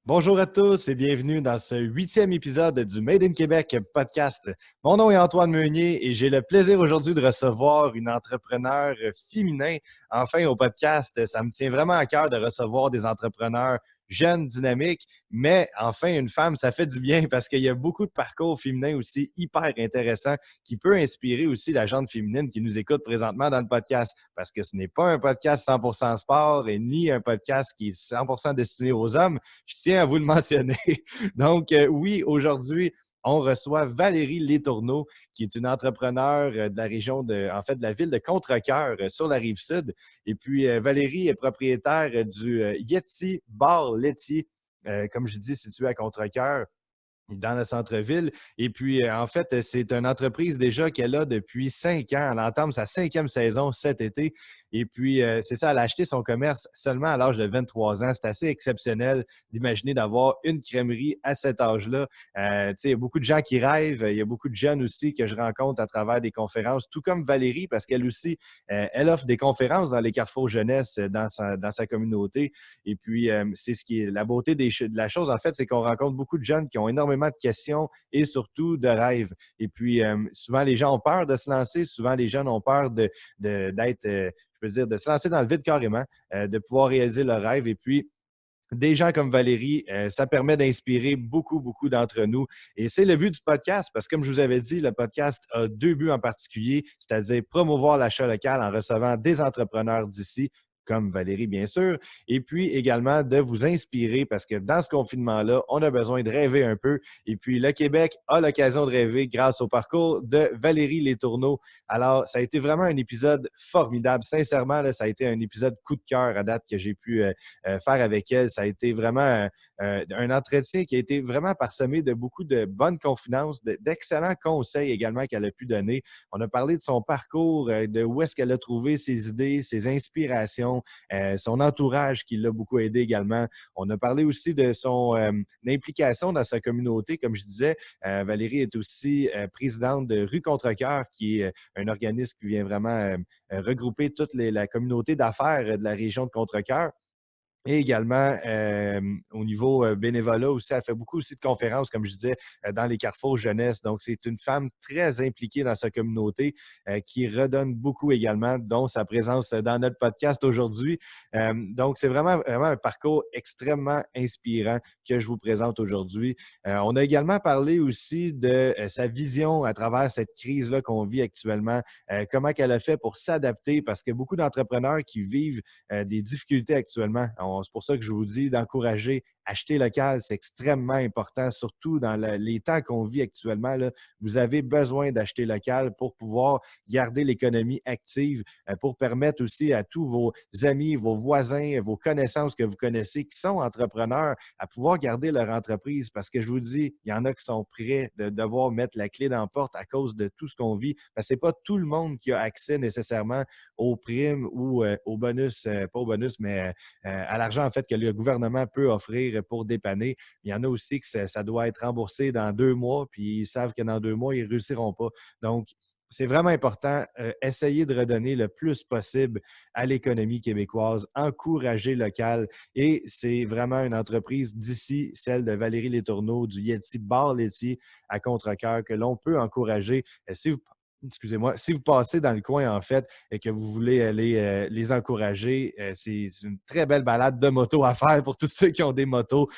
Bonjour à tous et bienvenue dans ce 8e épisode du Made in Québec podcast. Mon nom est Antoine Meunier et j'ai le plaisir aujourd'hui de recevoir une entrepreneure féminin enfin au podcast. Ça me tient vraiment à cœur de recevoir des entrepreneurs jeunes, dynamiques, mais enfin une femme, ça fait du bien parce qu'il y a beaucoup de parcours féminins aussi hyper intéressants qui peut inspirer aussi la gente féminine qui nous écoute présentement dans le podcast parce que ce n'est pas un podcast 100% sport et ni un podcast qui est 100% destiné aux hommes. Je tiens à vous le mentionner. Donc, oui, aujourd'hui, on reçoit Valérie Letourneau, qui est une entrepreneure de la région de la ville de Contrecœur, sur la Rive-Sud. Et puis, Valérie est propriétaire du Yeti Bar Laitier, comme je dis, situé à Contrecœur, dans le centre-ville. Et puis, en fait, c'est une entreprise déjà qu'elle a depuis 5 ans. Elle entame sa 5e saison cet été. Et puis, c'est ça, elle a acheté son commerce seulement à l'âge de 23 ans. C'est assez exceptionnel d'imaginer d'avoir une crèmerie à cet âge-là. Il y a beaucoup de gens qui rêvent. Il y a beaucoup de jeunes aussi que je rencontre à travers des conférences, tout comme Valérie, parce qu'elle aussi, elle offre des conférences dans les carrefours jeunesse dans sa communauté. Et puis, c'est ce qui est la beauté de la chose, en fait, c'est qu'on rencontre beaucoup de jeunes qui ont énormément de questions et surtout de rêves. Et puis, souvent, les gens ont peur de se lancer. Souvent, les jeunes ont peur d'être, je peux dire, de se lancer dans le vide carrément, de pouvoir réaliser leur rêve. Et puis, des gens comme Valérie, ça permet d'inspirer beaucoup, beaucoup d'entre nous. Et c'est le but du podcast, parce que comme je vous avais dit, le podcast a 2 buts en particulier, c'est-à-dire promouvoir l'achat local en recevant des entrepreneurs d'ici, comme Valérie, bien sûr, et puis également de vous inspirer, parce que dans ce confinement-là, on a besoin de rêver un peu. Et puis, le Québec a l'occasion de rêver grâce au parcours de Valérie Letourneau. Alors, ça a été vraiment un épisode formidable. Sincèrement, là, ça a été un épisode coup de cœur à date que j'ai pu faire avec elle. Ça a été vraiment un entretien qui a été vraiment parsemé de beaucoup de bonnes confidences, d'excellents conseils également qu'elle a pu donner. On a parlé de son parcours, de où est-ce qu'elle a trouvé ses idées, ses inspirations, son entourage qui l'a beaucoup aidé également. On a parlé aussi de son implication dans sa communauté. Comme je disais, Valérie est aussi présidente de Rue Contrecœur, qui est un organisme qui vient vraiment regrouper toute la communauté d'affaires de la région de Contrecœur. Et également, au niveau bénévolat aussi, elle fait beaucoup aussi de conférences, comme je disais, dans les carrefours jeunesse. Donc, c'est une femme très impliquée dans sa communauté qui redonne beaucoup également, dont sa présence dans notre podcast aujourd'hui. Donc, c'est vraiment, vraiment un parcours extrêmement inspirant que je vous présente aujourd'hui. On a également parlé aussi de sa vision à travers cette crise-là qu'on vit actuellement, comment qu'elle a fait pour s'adapter, parce que beaucoup d'entrepreneurs qui vivent des difficultés actuellement. C'est pour ça que je vous dis d'encourager acheter local, c'est extrêmement important, surtout dans les temps qu'on vit actuellement. Là, vous avez besoin d'acheter local pour pouvoir garder l'économie active, pour permettre aussi à tous vos amis, vos voisins, vos connaissances que vous connaissez qui sont entrepreneurs à pouvoir garder leur entreprise. Parce que je vous dis, il y en a qui sont prêts de devoir mettre la clé dans la porte à cause de tout ce qu'on vit. Parce que ce n'est pas tout le monde qui a accès nécessairement aux primes ou aux bonus, pas aux bonus, mais à l'argent en fait que le gouvernement peut offrir pour dépanner. Il y en a aussi que ça doit être remboursé dans 2 mois, puis ils savent que dans 2 mois, ils ne réussiront pas. Donc, c'est vraiment important. Essayer de redonner le plus possible à l'économie québécoise, encourager local. Et c'est vraiment une entreprise d'ici, celle de Valérie Letourneau, du Yeti Bar Laitier à Contrecœur, que l'on peut encourager. Si vous Excusez-moi, si vous passez dans le coin, en fait, et que vous voulez aller les encourager, c'est une très belle balade de moto à faire pour tous ceux qui ont des motos.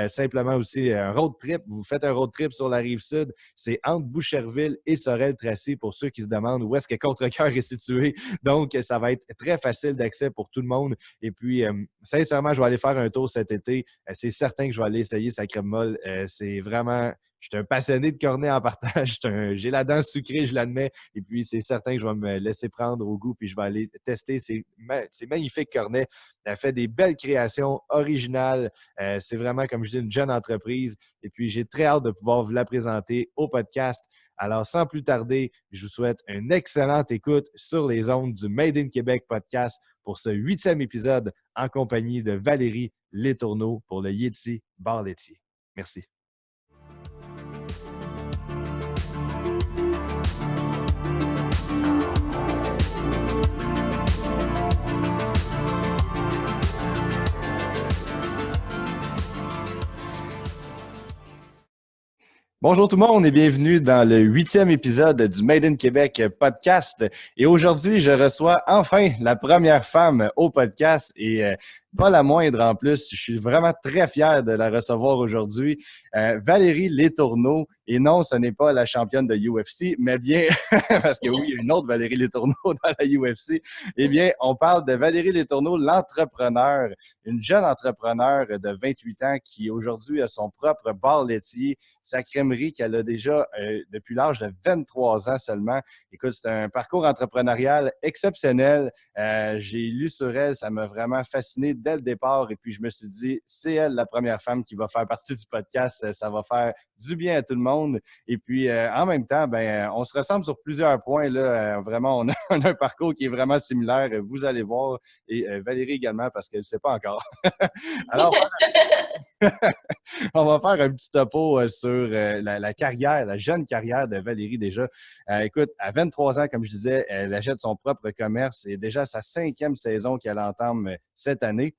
Simplement aussi un road trip. Vous faites un road trip sur la Rive-Sud. C'est entre Boucherville et Sorel-Tracy pour ceux qui se demandent où est-ce que Contrecœur est situé. Donc, ça va être très facile d'accès pour tout le monde. Et puis, sincèrement, je vais aller faire un tour cet été. C'est certain que je vais aller essayer sa crème molle. C'est vraiment... Je suis un passionné de cornet en partage. J'ai la dent sucrée, je l'admets. Et puis, c'est certain que je vais me laisser prendre au goût puis je vais aller tester ces magnifiques cornets. Elle fait des belles créations originales. C'est vraiment, comme je dis, une jeune entreprise. Et puis, j'ai très hâte de pouvoir vous la présenter au podcast. Alors, sans plus tarder, je vous souhaite une excellente écoute sur les ondes du Made in Québec podcast pour ce 8e épisode en compagnie de Valérie Letourneau pour le Yeti Bar Laitier. Merci. Bonjour tout le monde et bienvenue dans le 8e épisode du Made in Québec podcast. Et aujourd'hui, je reçois enfin la première femme au podcast et pas la moindre en plus. Je suis vraiment très fier de la recevoir aujourd'hui. Valérie Letourneau. Et non, ce n'est pas la championne de UFC, mais bien, parce que oui, il y a une autre Valérie Letourneau dans la UFC. Eh bien, on parle de Valérie Letourneau, l'entrepreneur, une jeune entrepreneur de 28 ans qui aujourd'hui a son propre bar laitier, sa crèmerie qu'elle a déjà depuis l'âge de 23 ans seulement. Écoute, c'est un parcours entrepreneurial exceptionnel. J'ai lu sur elle, ça m'a vraiment fasciné dès le départ. Et puis, je me suis dit, c'est elle la première femme qui va faire partie du podcast. Ça va faire du bien à tout le monde. Et puis, en même temps, on se ressemble sur plusieurs points. Là. Vraiment, on a, on a un parcours qui est vraiment similaire. Vous allez voir. Et Valérie également, parce qu'elle ne sait pas encore. Alors, on va faire un petit topo sur la carrière, la jeune carrière de Valérie déjà. Écoute, à 23 ans, comme je disais, elle achète son propre commerce et déjà sa 5e saison qu'elle entame cette année.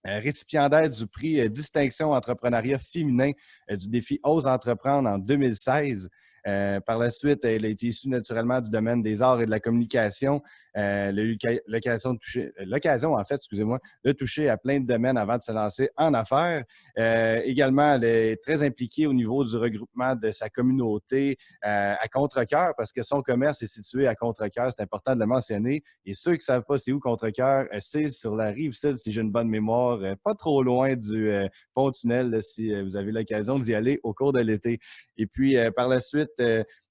Récipiendaire du prix Distinction Entrepreneuriat féminin du défi Ose entreprendre en 2016. Par la suite, elle a été issue naturellement du domaine des arts et de la communication. Elle a eu l'occasion, en fait, excusez-moi, de toucher à plein de domaines avant de se lancer en affaires. Également, elle est très impliquée au niveau du regroupement de sa communauté à Contrecœur, parce que son commerce est situé à Contrecœur, c'est important de le mentionner. Et ceux qui ne savent pas c'est où Contrecœur, c'est sur la rive sud, si j'ai une bonne mémoire, pas trop loin du pont-tunnel, là, si vous avez l'occasion d'y aller au cours de l'été. Et puis, par la suite,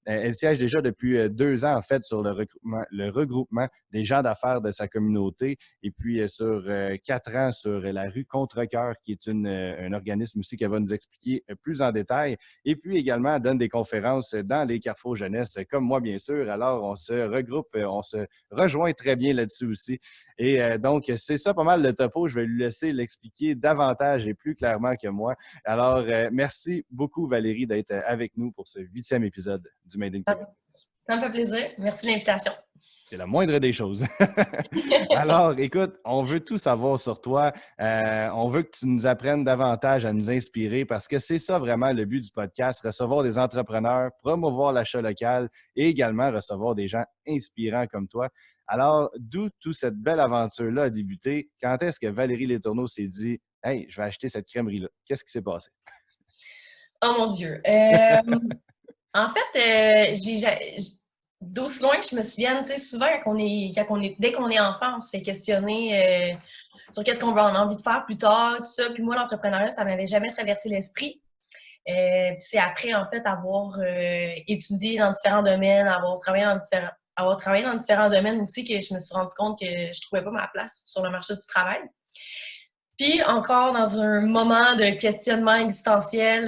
elle siège déjà depuis 2 ans, en fait, sur le regroupement des gens d'affaires de sa communauté. Et puis, sur 4 ans, sur la rue Contrecœur, qui est un organisme aussi qu'elle va nous expliquer plus en détail. Et puis, également, elle donne des conférences dans les carrefours jeunesse, comme moi, bien sûr. Alors, on se regroupe, on se rejoint très bien là-dessus aussi. Et donc, c'est ça pas mal le topo. Je vais lui laisser l'expliquer davantage et plus clairement que moi. Alors, merci beaucoup, Valérie, d'être avec nous pour ce 8e épisode du Made in Québec. Ça me fait plaisir. Merci de l'invitation. C'est la moindre des choses. Alors, écoute, on veut tout savoir sur toi. On veut que tu nous apprennes davantage à nous inspirer parce que c'est ça vraiment le but du podcast, recevoir des entrepreneurs, promouvoir l'achat local et également recevoir des gens inspirants comme toi. Alors, d'où toute cette belle aventure-là a débuté? Quand est-ce que Valérie Letourneau s'est dit « Hey, je vais acheter cette crèmerie-là ». Qu'est-ce qui s'est passé? Oh mon Dieu. En fait, d'aussi loin que je me souvienne, tu sais, souvent dès qu'on est enfant, on se fait questionner sur qu'est-ce qu'on a envie de faire plus tard, tout ça. Puis moi, l'entrepreneuriat, ça m'avait jamais traversé l'esprit. Puis c'est après, en fait, avoir étudié dans différents domaines, avoir travaillé dans différents domaines aussi que je me suis rendu compte que je trouvais pas ma place sur le marché du travail. Puis, encore dans un moment de questionnement existentiel,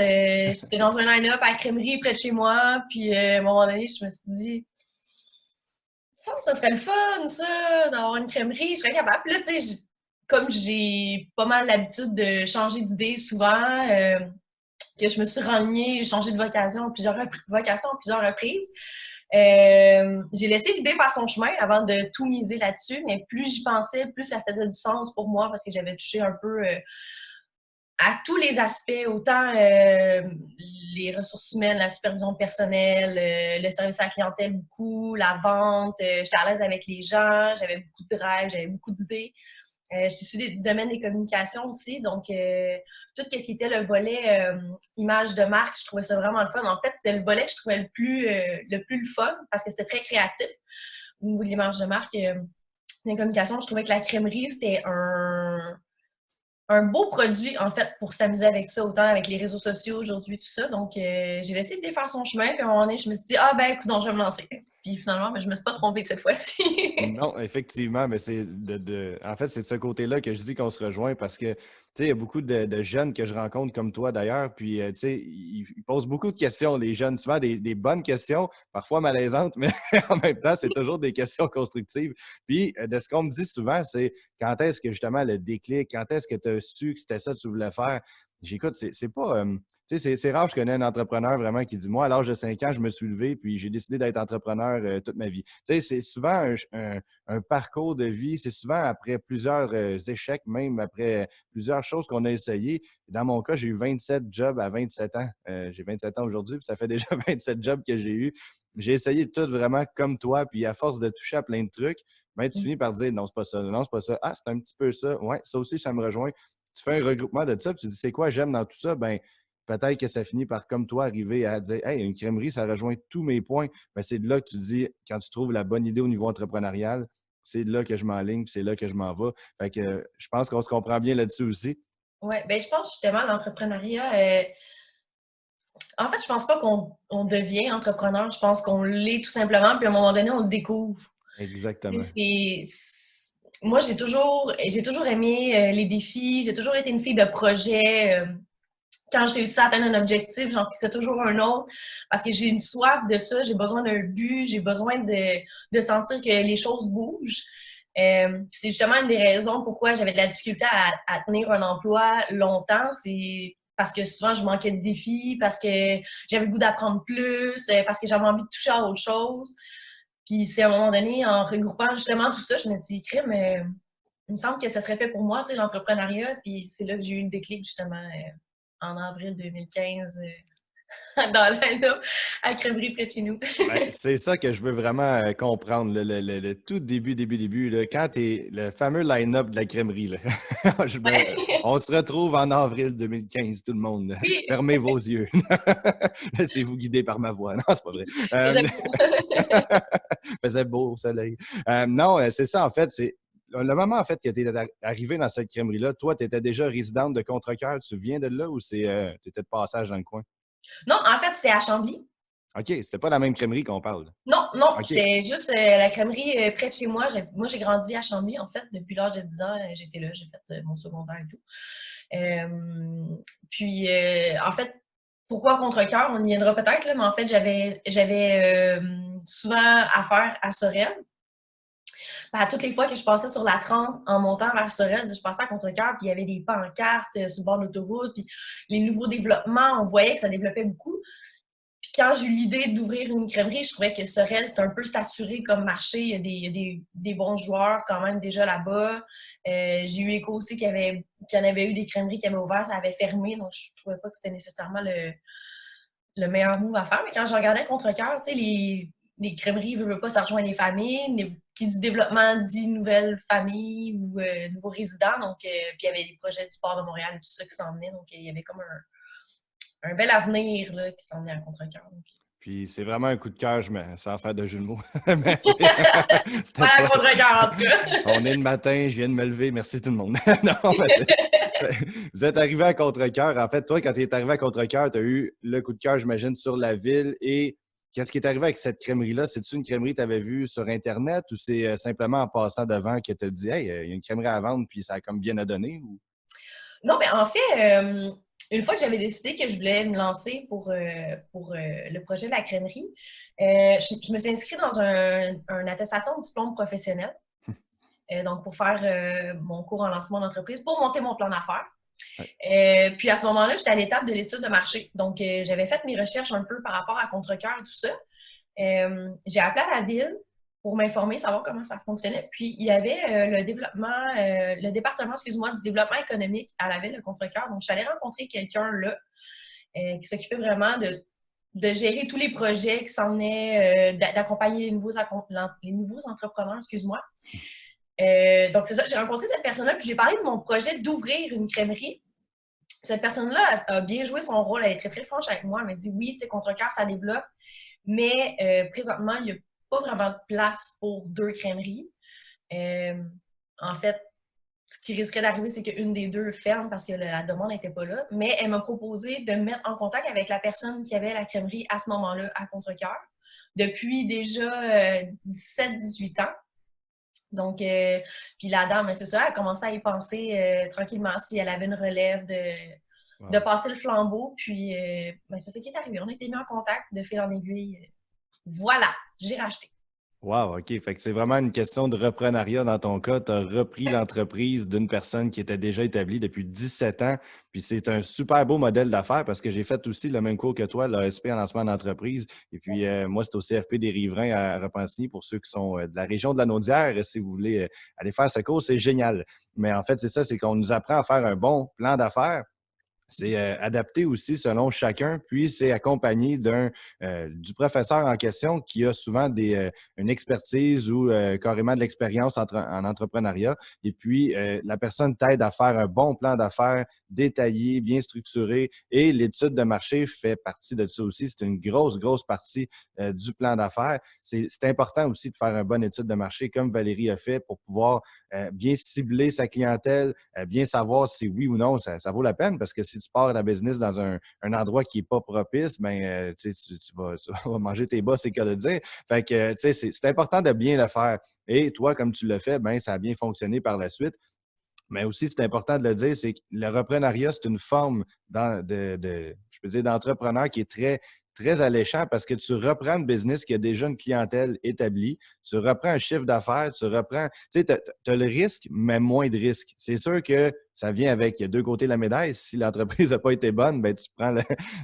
j'étais dans un line-up à la crèmerie près de chez moi, puis à un moment donné, je me suis dit, ça serait le fun, ça, d'avoir une crèmerie, je serais capable. Puis là, tu sais, comme j'ai pas mal l'habitude de changer d'idée souvent, que je me suis reniée, j'ai changé de vocation à plusieurs reprises. J'ai laissé l'idée faire son chemin avant de tout miser là-dessus, mais plus j'y pensais, plus ça faisait du sens pour moi parce que j'avais touché un peu à tous les aspects, autant les ressources humaines, la supervision personnelle, le service à la clientèle beaucoup, la vente. J'étais à l'aise avec les gens, j'avais beaucoup de drive, j'avais beaucoup d'idées. Je suis issue du domaine des communications aussi, donc tout ce qui était le volet image de marque, je trouvais ça vraiment le fun. En fait, c'était le volet que je trouvais le plus fun parce que c'était très créatif au niveau de l'image de marque. Des communications, je trouvais que la crèmerie, c'était un beau produit, en fait, pour s'amuser avec ça, autant avec les réseaux sociaux aujourd'hui, tout ça. Donc, j'ai laissé l'idée faire son chemin, puis à un moment donné, je me suis dit, ah ben, écoute, non, je vais me lancer. Puis finalement, je me suis pas trompée cette fois-ci. Non, effectivement, mais c'est en fait, c'est de ce côté-là que je dis qu'on se rejoint parce que, tu sais, il y a beaucoup de jeunes que je rencontre comme toi d'ailleurs, puis, tu sais, ils posent beaucoup de questions, les jeunes, souvent des bonnes questions, parfois malaisantes, mais en même temps, c'est toujours des questions constructives. Puis, de ce qu'on me dit souvent, c'est quand est-ce que justement le déclic, quand est-ce que tu as su que c'était ça que tu voulais faire? J'écoute, c'est pas. Tu sais, c'est rare, je connais un entrepreneur vraiment qui dit moi, à l'âge de 5 ans, je me suis levé puis j'ai décidé d'être entrepreneur toute ma vie. Tu sais, c'est souvent un parcours de vie, c'est souvent après plusieurs échecs, même après plusieurs choses qu'on a essayées. Dans mon cas, j'ai eu 27 jobs à 27 ans. J'ai 27 ans aujourd'hui, puis ça fait déjà 27 jobs que j'ai eu. J'ai essayé tout vraiment comme toi, puis à force de toucher à plein de trucs, ben, tu finis par dire non, c'est pas ça, non, c'est pas ça. Ah, c'est un petit peu ça. Ouais, ça aussi, ça me rejoint. Tu fais un regroupement de ça, puis tu dis, c'est quoi j'aime dans tout ça? Ben, peut-être que ça finit par, comme toi, arriver à dire, hey, une crèmerie, ça rejoint tous mes points. Ben, c'est de là que tu dis, quand tu trouves la bonne idée au niveau entrepreneurial, c'est de là que je m'enligne, puis c'est là que je m'en vais. Fait que je pense qu'on se comprend bien là-dessus aussi. Oui, ben je pense justement l'entrepreneuriat, en fait, je pense pas qu'on devient entrepreneur, je pense qu'on l'est tout simplement, puis à un moment donné, on le découvre. Exactement. Moi, j'ai toujours aimé les défis, j'ai toujours été une fille de projet. Quand je réussis à atteindre un objectif, j'en fixais toujours un autre parce que j'ai une soif de ça, j'ai besoin d'un but, j'ai besoin de sentir que les choses bougent. C'est justement une des raisons pourquoi j'avais de la difficulté à tenir un emploi longtemps. C'est parce que souvent, je manquais de défis, parce que j'avais le goût d'apprendre plus, parce que j'avais envie de toucher à autre chose. Puis c'est à un moment donné, en regroupant justement tout ça, je me dis, crime, il me semble que ça serait fait pour moi, tu sais, l'entrepreneuriat. Puis c'est là que j'ai eu le déclic, justement, en avril 2015, dans l'Inde, à Crèmerie près de chez nous. Ben, c'est ça que je veux vraiment comprendre, le tout début, là, quand tu es le fameux line-up de la crèmerie. Là. On se retrouve en avril 2015, tout le monde. Oui, Fermez vos yeux. Laissez-vous guider par ma voix. Non, c'est pas vrai. Faisait beau au soleil. Non, c'est ça, en fait. C'est le moment, en fait, que tu es arrivé dans cette crèmerie-là. Toi, tu étais déjà résidente de Contrecoeur. Tu viens de là ou tu étais de passage dans le coin? non, en fait, c'était à Chambly. OK, c'était pas la même crèmerie qu'on parle. Non, non, OK. j'étais juste la crèmerie près de chez moi. Moi, j'ai grandi à Chambly, en fait. Depuis l'âge de 10 ans, j'étais là. J'ai fait mon secondaire et tout. Puis, en fait, pourquoi Contrecoeur? On y viendra peut-être, là, mais en fait, j'avais souvent affaire à Sorel. Ben, toutes les fois que je passais sur la 30 en montant vers Sorel, je passais à Contrecoeur, puis il y avait des pancartes sur le bord de l'autoroute, puis les nouveaux développements, on voyait que ça développait beaucoup. Puis quand j'ai eu l'idée d'ouvrir une crèmerie, je trouvais que Sorel, c'était un peu saturé comme marché. Il y a des bons joueurs quand même déjà là-bas. J'ai eu écho aussi qu'il y en avait eu des crèmeries qui avaient ouvert, ça avait fermé, donc je trouvais pas que c'était nécessairement le meilleur move à faire. Mais quand je regardais Contrecoeur, tu sais, les crèmeries, ne veulent pas, ça rejoint les familles. Qui dit développement dit nouvelles familles ou nouveaux résidents. Donc, puis il y avait des projets du port de Montréal et tout ça qui s'en venaient. Donc, il y avait comme un bel avenir là, qui s'en venait à Contrecoeur. Puis c'est vraiment un coup de cœur, sans faire de jeu de mots. C'était Voilà, pas... Contrecoeur, en tout cas. On est le matin, je viens de me lever, merci tout le monde. Non, vous êtes arrivé à Contrecoeur. En fait, toi, quand tu es arrivé à Contrecoeur, tu as eu le coup de cœur, j'imagine, sur la ville. Et qu'est-ce qui est arrivé avec cette crèmerie-là? C'est-tu une crèmerie que tu avais vue sur Internet ou c'est simplement en passant devant que tu as dit, hey, il y a une crèmerie à vendre, puis ça a comme bien à donner? Ou... Non, mais en fait, une fois que j'avais décidé que je voulais me lancer pour le projet de la crèmerie, je me suis inscrite dans une attestation de diplôme professionnel. Donc, pour faire mon cours en lancement d'entreprise, pour monter mon plan d'affaires. Ouais. Puis à ce moment-là, j'étais à l'étape de l'étude de marché. Donc, j'avais fait mes recherches un peu par rapport à Contrecoeur et tout ça. J'ai appelé à la ville pour m'informer, savoir comment ça fonctionnait. Puis, il y avait le département, excuse-moi, du développement économique à la ville de Contrecoeur. Donc, je suis allée rencontrer quelqu'un là qui s'occupait vraiment de gérer tous les projets qui s'en venaient, d'accompagner les nouveaux entrepreneurs, excuse-moi. Donc, c'est ça, j'ai rencontré cette personne-là, puis j'ai parlé de mon projet d'ouvrir une crèmerie. Cette personne-là a bien joué son rôle, elle est très, très franche avec moi. Elle m'a dit oui, tu sais, Contrecoeur, ça développe, mais présentement, il n'y a pas vraiment de place pour 2 crèmeries. En fait, ce qui risquerait d'arriver, c'est qu'une des 2 ferme parce que la demande n'était pas là. Mais elle m'a proposé de me mettre en contact avec la personne qui avait la crèmerie à ce moment-là à Contrecoeur depuis déjà 17-18 ans. Donc, puis la dame, c'est ça, elle a commencé à y penser tranquillement si elle avait une relève de passer le flambeau. Puis, c'est ça qui est arrivé. On a été mis en contact de fil en aiguille. Voilà, j'ai racheté. Wow, OK. Fait que c'est vraiment une question de reprenariat dans ton cas. Tu as repris l'entreprise d'une personne qui était déjà établie depuis 17 ans. Puis c'est un super beau modèle d'affaires parce que j'ai fait aussi le même cours que toi, l'ASP en lancement d'entreprise. Et puis moi, c'est au CFP des Riverains à Repentigny pour ceux qui sont de la région de la Naudière. Si vous voulez aller faire ce cours, c'est génial. Mais en fait, c'est ça, c'est qu'on nous apprend à faire un bon plan d'affaires. C'est adapté aussi selon chacun, puis c'est accompagné du professeur en question qui a souvent une expertise ou carrément de l'expérience en entrepreneuriat. Et puis, la personne t'aide à faire un bon plan d'affaires détaillé, bien structuré. Et l'étude de marché fait partie de ça aussi. C'est une grosse, grosse partie du plan d'affaires. C'est important aussi de faire une bonne étude de marché, comme Valérie a fait, pour pouvoir bien cibler sa clientèle, bien savoir si oui ou non ça vaut la peine, parce que si tu pars la business dans un endroit qui n'est pas propice, ben, tu vas manger tes bas, c'est le cas de dire. Fait que, c'est important de bien le faire. Et toi, comme tu l'as fait, ben, ça a bien fonctionné par la suite. Mais aussi, c'est important de le dire, c'est que le reprenariat, c'est une forme je peux dire, d'entrepreneur qui est très, très alléchant parce que tu reprends le business qui a déjà une clientèle établie, tu reprends un chiffre d'affaires, tu reprends, tu sais, tu as le risque, mais moins de risque. C'est sûr que ça vient avec, il y a deux côtés de la médaille. Si l'entreprise n'a pas été bonne, ben, tu prends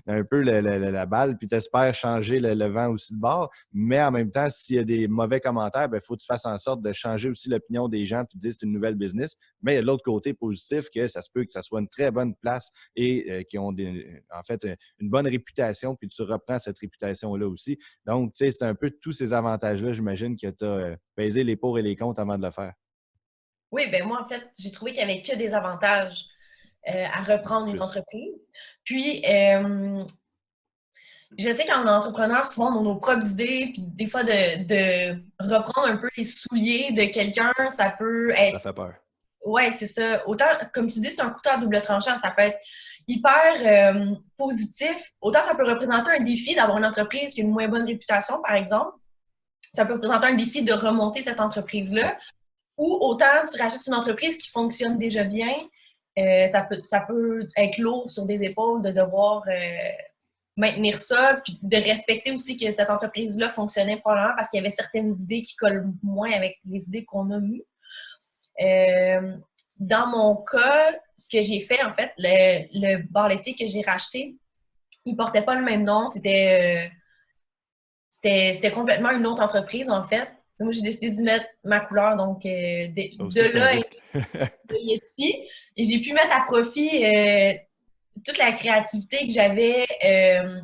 un peu la balle puis tu espères changer le vent aussi de bord. Mais en même temps, s'il y a des mauvais commentaires, il faut que tu fasses en sorte de changer aussi l'opinion des gens puis de dire que c'est une nouvelle business. Mais il y a l'autre côté positif que ça se peut que ça soit une très bonne place et qui ont en fait une bonne réputation, puis tu reprends cette réputation-là aussi. Donc, tu sais, c'est un peu tous ces avantages-là, j'imagine, que tu as pesé les pour et les contre avant de le faire. Oui, ben moi, en fait, j'ai trouvé qu'il n'y avait que des avantages à reprendre une Plus. entreprise. Puis, je sais qu'en entrepreneur, souvent, on a nos propres idées, puis des fois, de reprendre un peu les souliers de quelqu'un, ça peut Ça être. fait peur. Ouais, c'est ça. Autant, comme tu dis, c'est un couteau à double tranchant, ça peut être hyper positif. Autant, ça peut représenter un défi d'avoir une entreprise qui a une moins bonne réputation, par exemple. Ça peut représenter un défi de remonter cette Ouais. entreprise-là. Ou autant, tu rachètes une entreprise qui fonctionne déjà bien. Ça peut être lourd sur des épaules de devoir maintenir ça, puis de respecter aussi que cette entreprise-là fonctionnait probablement parce qu'il y avait certaines idées qui collent moins avec les idées qu'on a eues. Euh, dans mon cas, ce que j'ai fait, en fait, le bar laitier que j'ai racheté, il portait pas le même nom. C'était complètement une autre entreprise, en fait. Moi, j'ai décidé d'y mettre ma couleur, donc Ça de aussi, c'est un là, risque. de Yeti. Et j'ai pu mettre à profit toute la créativité que j'avais,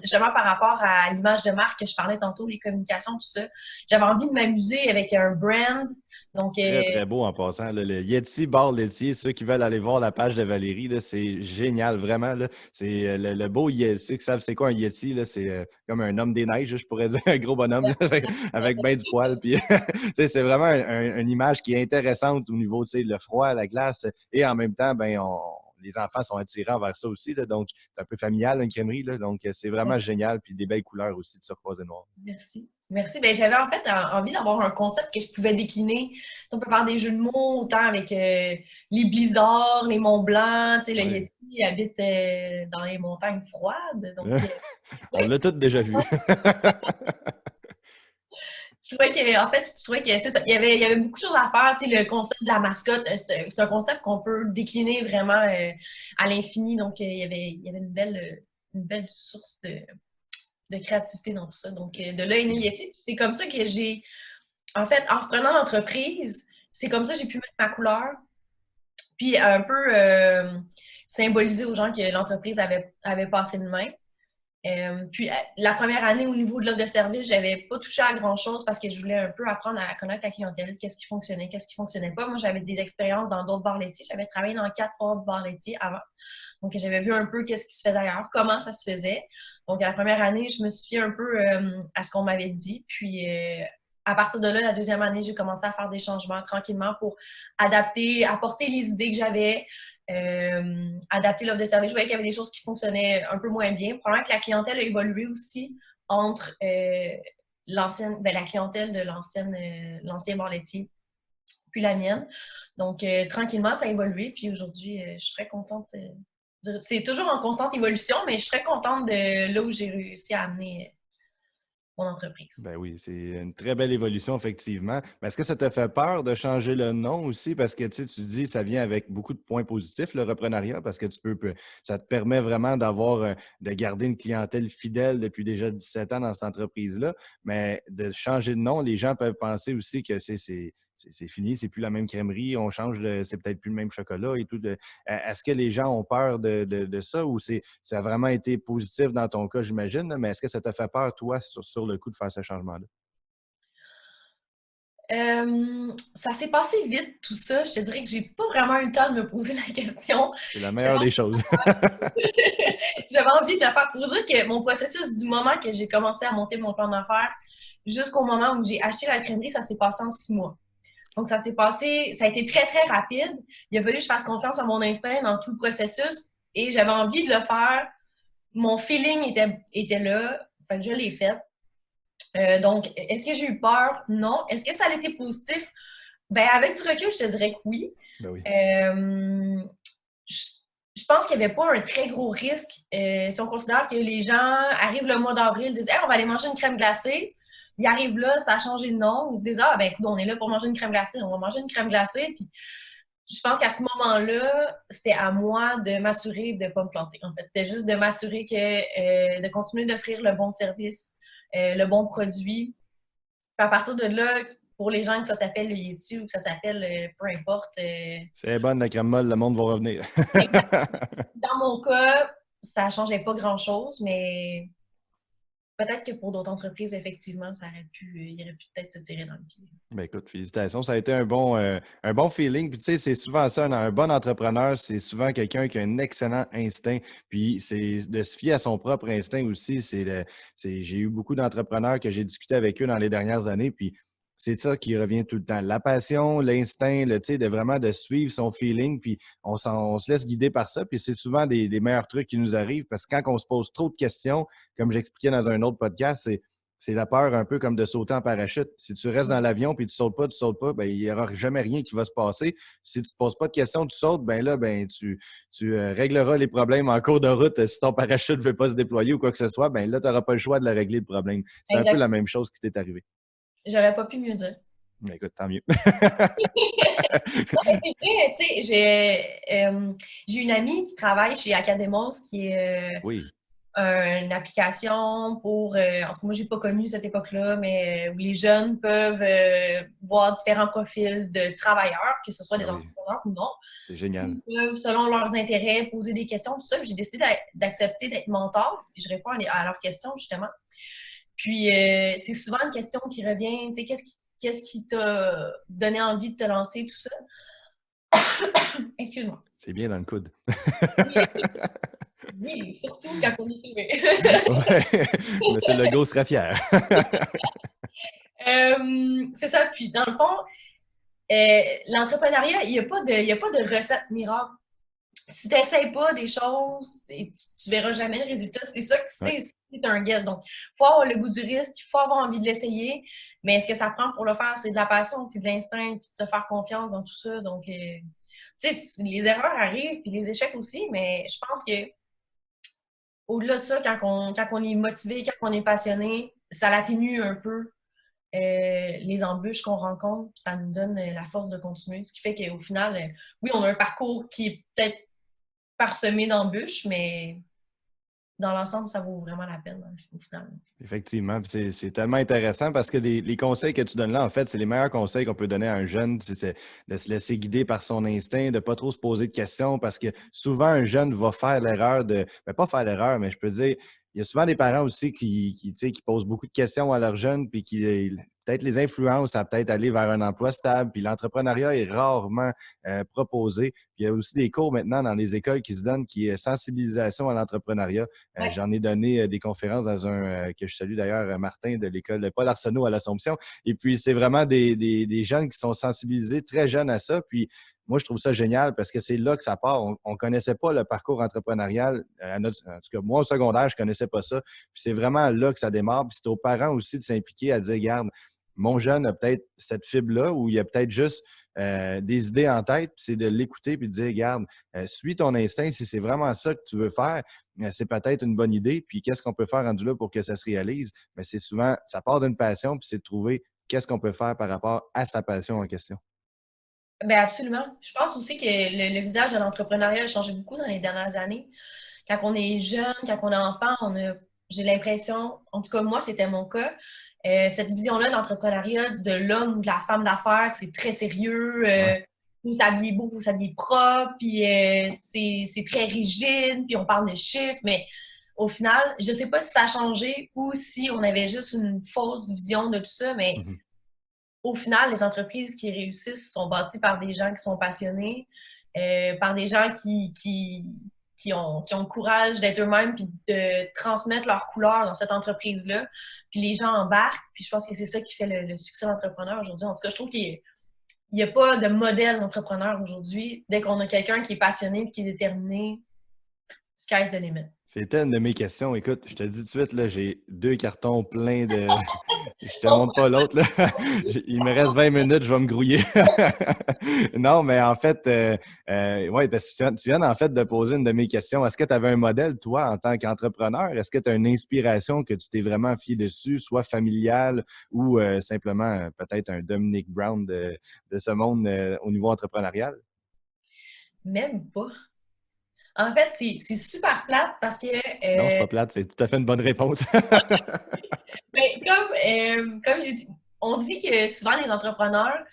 justement par rapport à l'image de marque que je parlais tantôt, les communications, tout ça. J'avais envie de m'amuser avec un brand. Donc, Très, très beau en passant, là. Le Yeti Bar laitier, ceux qui veulent aller voir la page de Valérie, là, c'est génial, vraiment. Là. C'est le beau Yeti. Ceux qui savent c'est quoi un Yeti, là, c'est comme un homme des neiges, je pourrais dire, un gros bonhomme là, avec bien du poil. Puis, c'est vraiment une image qui est intéressante au niveau, le froid, la glace. Et en même temps, ben, les enfants sont attirés vers ça aussi. Là, donc, c'est un peu familial, une crèmerie. Là, donc, c'est vraiment génial. Puis, des belles couleurs aussi de turquoise et noir. merci. Merci. Ben, j'avais en fait envie d'avoir un concept que je pouvais décliner. On peut faire des jeux de mots, autant avec les blizzards, les Monts Blancs. Tu sais, le Ouais. Yeti habite dans les montagnes froides. Donc, On l'a tous déjà vu. je trouvais que c'est ça. Il y avait beaucoup de choses à faire. Tu sais, le concept de la mascotte, c'est un concept qu'on peut décliner vraiment à l'infini. Donc, il y avait une belle source de créativité dans tout ça. Donc, de là est né Effectivement. Yeti. Puis c'est comme ça que en fait, en reprenant l'entreprise, c'est comme ça que j'ai pu mettre ma couleur. Puis un peu symboliser aux gens que l'entreprise avait passé de main. Puis la première année, au niveau de l'offre de service, j'avais pas touché à grand-chose parce que je voulais un peu apprendre à connaître la clientèle, qu'est-ce qui fonctionnait, qu'est-ce qui fonctionnait pas. Moi, j'avais des expériences dans d'autres bars laitiers. J'avais travaillé dans 4 autres bars laitiers avant. Donc, j'avais vu un peu qu'est-ce qui se faisait ailleurs, comment ça se faisait. Donc, à la première année, je me suis fiée un peu à ce qu'on m'avait dit. Puis, à partir de là, la deuxième année, j'ai commencé à faire des changements tranquillement pour adapter, apporter les idées que j'avais, adapter l'offre de service. Je voyais qu'il y avait des choses qui fonctionnaient un peu moins bien. Probablement que la clientèle a évolué aussi entre la clientèle de l'ancien bar laitier puis la mienne. Donc, tranquillement, ça a évolué. Puis aujourd'hui, je suis très contente. C'est toujours en constante évolution, mais je suis très contente de là où j'ai réussi à amener mon entreprise. Ben oui, c'est une très belle évolution, effectivement. Mais est-ce que ça te fait peur de changer le nom aussi? Parce que tu dis ça vient avec beaucoup de points positifs, le reprenariat, parce que ça te permet vraiment de garder une clientèle fidèle depuis déjà 17 ans dans cette entreprise-là. Mais de changer de nom, les gens peuvent penser aussi que c'est fini, c'est plus la même crèmerie, on change c'est peut-être plus le même chocolat et tout. Est-ce que les gens ont peur de ça ou ça a vraiment été positif dans ton cas, j'imagine, là, mais est-ce que ça t'a fait peur, toi, sur le coup de faire ce changement-là? Ça s'est passé vite, tout ça. Je te dirais que j'ai pas vraiment eu le temps de me poser la question. C'est la J'avais meilleure des choses. j'avais envie de le faire pour dire que mon processus du moment que j'ai commencé à monter mon plan d'affaires jusqu'au moment où j'ai acheté la crèmerie, ça s'est passé en 6 mois. Donc, ça a été très, très rapide. Il a fallu que je fasse confiance à mon instinct dans tout le processus et j'avais envie de le faire. Mon feeling était là. Fait que je l'ai fait. Donc, est-ce que j'ai eu peur? Non. Est-ce que ça a été positif? Ben, avec du recul, je te dirais que oui. Ben oui. Je, je pense qu'il n'y avait pas un très gros risque si on considère que les gens arrivent le mois d'avril, disent hey, on va aller manger une crème glacée. Ils arrivent là, ça a changé de nom. Ils se disent ah, ben écoute, on est là pour manger une crème glacée, on va manger une crème glacée. Puis je pense qu'à ce moment-là, c'était à moi de m'assurer de ne pas me planter. En fait, c'était juste de m'assurer de continuer d'offrir le bon service, le bon produit. Puis à partir de là, pour les gens que ça s'appelle le Yeti ou que ça s'appelle peu importe. C'est bonne la crème molle, le monde va revenir. Dans mon cas, ça ne changeait pas grand-chose, mais peut-être que pour d'autres entreprises, effectivement, il aurait pu peut-être se tirer dans le pied. Ben écoute, félicitations. Ça a été un bon feeling. Puis tu sais, c'est souvent ça, un bon entrepreneur, c'est souvent quelqu'un qui a un excellent instinct. Puis c'est de se fier à son propre instinct aussi. J'ai eu beaucoup d'entrepreneurs que j'ai discuté avec eux dans les dernières années. Puis c'est ça qui revient tout le temps. La passion, l'instinct, tu sais, de vraiment de suivre son feeling. Puis on se laisse guider par ça. Puis c'est souvent des meilleurs trucs qui nous arrivent parce que quand on se pose trop de questions, comme j'expliquais dans un autre podcast, c'est la peur un peu comme de sauter en parachute. Si tu restes dans l'avion puis tu sautes pas, ben, il n'y aura jamais rien qui va se passer. Si tu ne te poses pas de questions, tu sautes, ben là, ben, tu régleras les problèmes en cours de route. Si ton parachute ne veut pas se déployer ou quoi que ce soit, ben là, tu n'auras pas le choix de le régler le problème. C'est un peu la même chose qui t'est arrivé. J'aurais pas pu mieux dire. Ben, écoute, tant mieux. Non, mais c'est vrai, tu sais, j'ai une amie qui travaille chez Academos, qui est Oui. une application pour, en tout cas, moi, j'ai pas connu cette époque-là, mais où les jeunes peuvent voir différents profils de travailleurs, que ce soit des entrepreneurs ou non. C'est génial. Ils peuvent, selon leurs intérêts, poser des questions, tout ça. Puis j'ai décidé d'accepter d'être mentor, puis je réponds à leurs questions, justement. Puis c'est souvent une question qui revient, tu sais, qu'est-ce qui t'a donné envie de te lancer, tout ça? Excuse-moi. C'est bien dans le coude. Oui, surtout quand on est filmé. Ouais. Monsieur Legault serait fier. C'est ça. Puis, dans le fond, l'entrepreneuriat, il n'y a pas de recette miracle. Si tu n'essayes pas des choses, tu ne verras jamais le résultat. C'est ça que c'est un guess. Donc, il faut avoir le goût du risque, il faut avoir envie de l'essayer. Mais ce que ça prend pour le faire, c'est de la passion, puis de l'instinct, puis de se faire confiance dans tout ça. Donc, tu sais, les erreurs arrivent, puis les échecs aussi, mais je pense que au-delà de ça, quand on est motivé, quand on est passionné, ça l'atténue un peu les embûches qu'on rencontre, puis ça nous donne la force de continuer. Ce qui fait qu'au final, oui, on a un parcours qui est peut-être parsemé d'embûches, mais dans l'ensemble, ça vaut vraiment la peine au final. Effectivement, c'est tellement intéressant parce que les conseils que tu donnes là, en fait, c'est les meilleurs conseils qu'on peut donner à un jeune, c'est de se laisser guider par son instinct, de ne pas trop se poser de questions parce que souvent, un jeune va faire l'erreur pas faire l'erreur, mais je peux dire, il y a souvent des parents aussi qui posent beaucoup de questions à leurs jeunes puis qui peut-être les influencent à peut-être aller vers un emploi stable. Puis l'entrepreneuriat est rarement proposé. Puis il y a aussi des cours maintenant dans les écoles qui se donnent qui est sensibilisation à l'entrepreneuriat. Ouais. J'en ai donné des conférences dans que je salue d'ailleurs, Martin de l'école Paul Arsenault à l'Assomption. Et puis c'est vraiment des jeunes qui sont sensibilisés très jeunes à ça. Puis moi, je trouve ça génial parce que c'est là que ça part. On ne connaissait pas le parcours entrepreneurial. En tout cas, moi, au secondaire, je ne connaissais pas ça. Puis c'est vraiment là que ça démarre. Puis c'est aux parents aussi de s'impliquer à dire, regarde, mon jeune a peut-être cette fibre-là ou il a peut-être juste des idées en tête, puis c'est de l'écouter puis de dire, regarde, suis ton instinct, si c'est vraiment ça que tu veux faire, c'est peut-être une bonne idée, puis qu'est-ce qu'on peut faire rendu là pour que ça se réalise? Mais c'est souvent, ça part d'une passion, puis c'est de trouver qu'est-ce qu'on peut faire par rapport à sa passion en question. Ben absolument. Je pense aussi que le visage de l'entrepreneuriat a changé beaucoup dans les dernières années. Quand on est jeune, quand on est enfant, j'ai l'impression, en tout cas moi, c'était mon cas, cette vision-là de l'entrepreneuriat, de l'homme ou de la femme d'affaires, c'est très sérieux. Ouais. Faut s'habiller beau, faut s'habiller propre, puis c'est très rigide, puis on parle de chiffres, mais au final, je sais pas si ça a changé ou si on avait juste une fausse vision de tout ça, mais Mhm. au final, les entreprises qui réussissent sont bâties par des gens qui sont passionnés, par des gens qui ont le courage d'être eux-mêmes puis de transmettre leurs couleurs dans cette entreprise-là. Puis les gens embarquent. Puis je pense que c'est ça qui fait le succès d'entrepreneur aujourd'hui. En tout cas, je trouve qu'il n'y a pas de modèle d'entrepreneur aujourd'hui. Dès qu'on a quelqu'un qui est passionné et qui est déterminé, sky's the limit. C'était une de mes questions. Écoute, je te dis tout de suite, là, j'ai 2 cartons pleins de. Je te montre pas l'autre, là. Il me reste 20 minutes, je vais me grouiller. Non, mais en fait, oui, parce que tu viens en fait de poser une de mes questions. Est-ce que tu avais un modèle, toi, en tant qu'entrepreneur? Est-ce que tu as une inspiration que tu t'es vraiment fié dessus, soit familiale ou simplement peut-être un Dominic Brown de ce monde au niveau entrepreneurial? Même pas. En fait, c'est super plate parce que Non, c'est pas plate, c'est tout à fait une bonne réponse. mais comme j'ai dit, on dit que souvent les entrepreneurs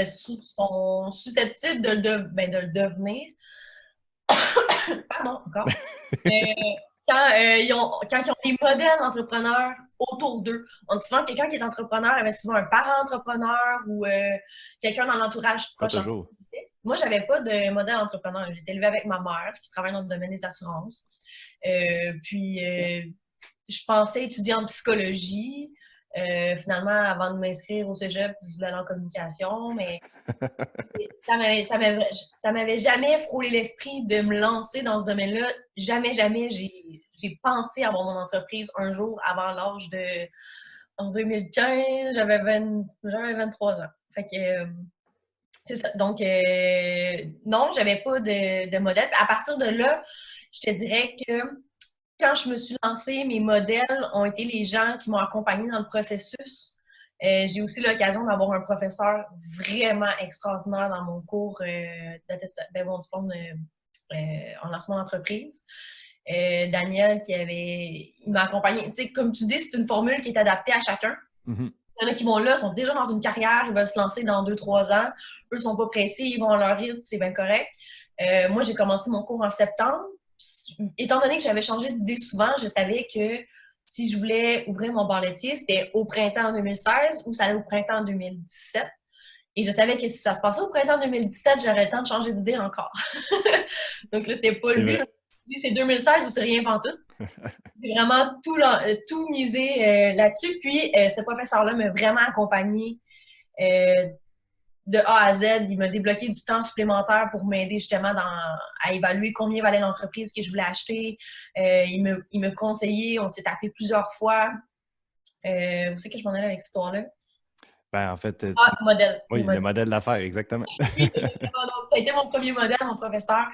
sont susceptibles de le devenir. Pardon, encore. Euh, quand ils ont des modèles d'entrepreneurs autour d'eux. On dit souvent que quelqu'un qui est entrepreneur avait souvent un parent entrepreneur ou quelqu'un dans l'entourage Pas proche. toujours. Moi, j'avais pas de modèle entrepreneur. J'étais élevée avec ma mère qui travaille dans le domaine des assurances. Je pensais étudier en psychologie. Finalement, avant de m'inscrire au cégep, je voulais aller en communication, mais ça m'avait jamais frôlé l'esprit de me lancer dans ce domaine-là. Jamais, jamais, j'ai pensé avoir mon entreprise un jour avant l'âge de... En 2015, j'avais 23 ans. Fait que, c'est ça. Donc, non, j'avais pas de modèle. À partir de là, je te dirais que quand je me suis lancée, mes modèles ont été les gens qui m'ont accompagnée dans le processus. J'ai aussi l'occasion d'avoir un professeur vraiment extraordinaire dans mon cours mon diplôme en lancement d'entreprise. Daniel, il m'a accompagné. Tu sais, comme tu dis, c'est une formule qui est adaptée à chacun. Mhm. Il y en a qui vont là, sont déjà dans une carrière, ils veulent se lancer dans 2-3 ans. Eux ne sont pas pressés, ils vont à leur rythme, c'est bien correct. Moi, j'ai commencé mon cours en septembre. Étant donné que j'avais changé d'idée souvent, je savais que si je voulais ouvrir mon bar laitier, c'était au printemps 2016 ou ça allait au printemps 2017. Et je savais que si ça se passait au printemps 2017, j'aurais le temps de changer d'idée encore. Donc là, c'était pas C'est le but. vrai. C'est 2016 ou c'est rien pantoute. J'ai vraiment tout misé là-dessus. Puis, ce professeur-là m'a vraiment accompagnée de A à Z. Il m'a débloqué du temps supplémentaire pour m'aider justement à évaluer combien valait l'entreprise que je voulais acheter. Il me conseillait, on s'est appelé plusieurs fois. Où c'est que je m'en allais avec cette histoire-là? Ben, en fait, Modèle. oui, le modèle d'affaires, exactement. Oui, exactement. Donc, ça a été mon premier modèle, mon professeur.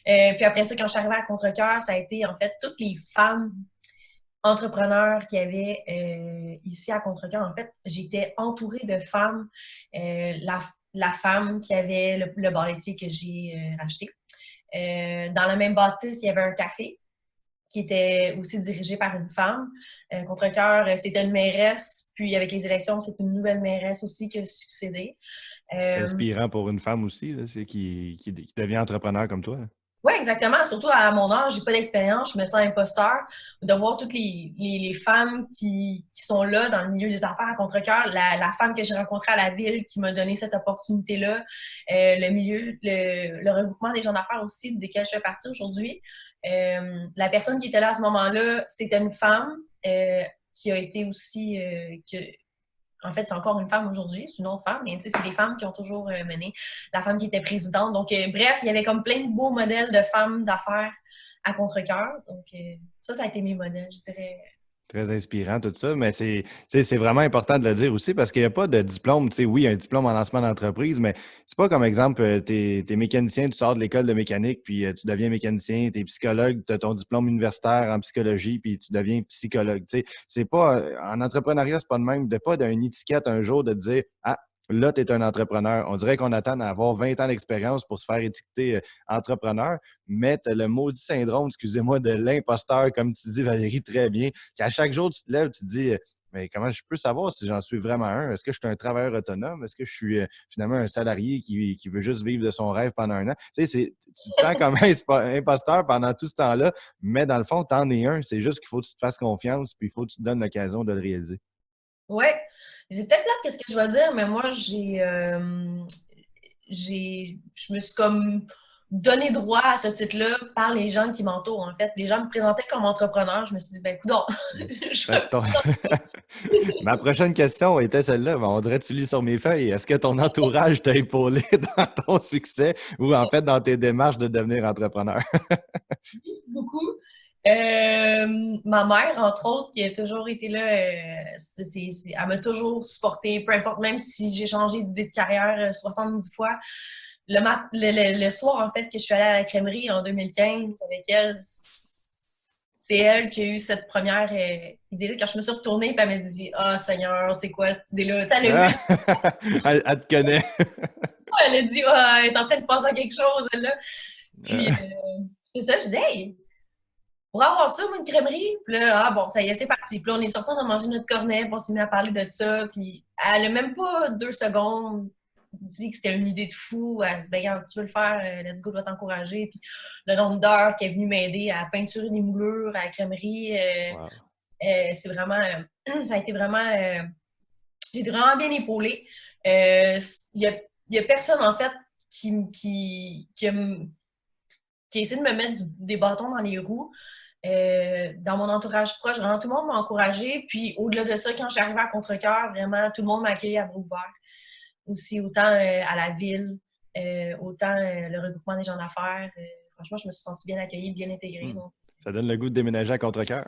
Puis après ça, quand je suis arrivée à Contrecoeur, ça a été en fait toutes les femmes entrepreneurs qu'il y avait ici à Contrecoeur. En fait, j'étais entourée de femmes. La femme qui avait le bar laitier que j'ai racheté. Dans la même bâtisse, il y avait un café qui était aussi dirigé par une femme. Contrecoeur, c'était une mairesse. Puis avec les élections, c'est une nouvelle mairesse aussi qui a succédé. C'est Euh, inspirant pour une femme aussi, là, c'est qui devient entrepreneur comme toi. Là. Oui, exactement. Surtout à mon âge, j'ai pas d'expérience, je me sens imposteur. De voir toutes les femmes qui sont là dans le milieu des affaires à Contrecoeur, la femme que j'ai rencontrée à la ville qui m'a donné cette opportunité-là, le regroupement des gens d'affaires aussi, desquels je fais partie aujourd'hui. La personne qui était là à ce moment-là, c'était une femme qui a été aussi, en fait, c'est encore une femme aujourd'hui, c'est une autre femme, mais c'est des femmes qui ont toujours mené. La femme qui était présidente. Donc, bref, il y avait comme plein de beaux modèles de femmes d'affaires à Contrecoeur. Donc, ça a été mes modèles, je dirais. Très inspirant, tout ça, mais c'est vraiment important de le dire aussi parce qu'il n'y a pas de diplôme. Oui, il y a un diplôme en lancement d'entreprise, mais c'est pas comme exemple, tu es mécanicien, tu sors de l'école de mécanique, puis tu deviens mécanicien, tu es psychologue, tu as ton diplôme universitaire en psychologie, puis tu deviens psychologue. C'est pas, en entrepreneuriat, c'est pas de même, de pas d'une étiquette un jour de te dire ah, là, tu es un entrepreneur. On dirait qu'on attend d'avoir 20 ans d'expérience pour se faire étiqueter entrepreneur, mais tu as le maudit syndrome, excusez-moi, de l'imposteur, comme tu dis, Valérie, très bien, qu'à chaque jour, tu te lèves, tu te dis mais comment je peux savoir si j'en suis vraiment un? Est-ce que je suis un travailleur autonome? Est-ce que je suis finalement un salarié qui veut juste vivre de son rêve pendant un an? Tu te sens comme un imposteur pendant tout ce temps-là, mais dans le fond, tu en es un. C'est juste qu'il faut que tu te fasses confiance puis il faut que tu te donnes l'occasion de le réaliser. Ouais, c'est peut-être là qu'est-ce que je vais dire, mais moi, je me suis comme donné droit à ce titre-là par les gens qui m'entourent, en fait. Les gens me présentaient comme entrepreneur. Je me suis dit, ben, coudonc, je vais Ma prochaine question était celle-là. On dirait que tu lis sur mes feuilles. Est-ce que ton entourage t'a épaulé dans ton succès ou en fait dans tes démarches de devenir entrepreneur? beaucoup. Ma mère, entre autres, qui a toujours été là, elle m'a toujours supportée, peu importe, même si j'ai changé d'idée de carrière 70 fois. Le soir, en fait, que je suis allée à la crèmerie en 2015 avec elle, c'est elle qui a eu cette première idée-là. Quand je me suis retournée, puis elle m'a dit « Ah, Seigneur, c'est quoi cette idée-là? » Elle a vu, Elle te connaît. elle a dit Ah, elle est en train de penser à quelque chose, elle, là. Puis, c'est ça, je dis « Hey! » Pour avoir ça, moi, une crèmerie, puis là, ah bon, ça y est, c'est parti. Puis là, on est sortis, on a mangé notre cornet, puis on s'est mis à parler de ça, puis elle a même pas 2 secondes dit que c'était une idée de fou. Elle dit, ben, regarde, si tu veux le faire, let's go, je vais t'encourager. Puis le nombre d'heures qu'elle est venue m'aider à peinturer des moulures à la crèmerie, Wow. c'est vraiment, ça a été vraiment, j'ai été vraiment bien épaulée. Il y a personne, en fait, qui a essayé de me mettre des bâtons dans les roues. Dans mon entourage proche, vraiment tout le monde m'a encouragée. Puis au-delà de ça, quand je suis arrivée à Contrecoeur, vraiment tout le monde m'a accueilli à bras ouverts. Aussi, autant à la ville, autant le regroupement des gens d'affaires. Franchement, je me suis sentie bien accueillie, bien intégrée. Donc. Ça donne le goût de déménager à Contrecoeur.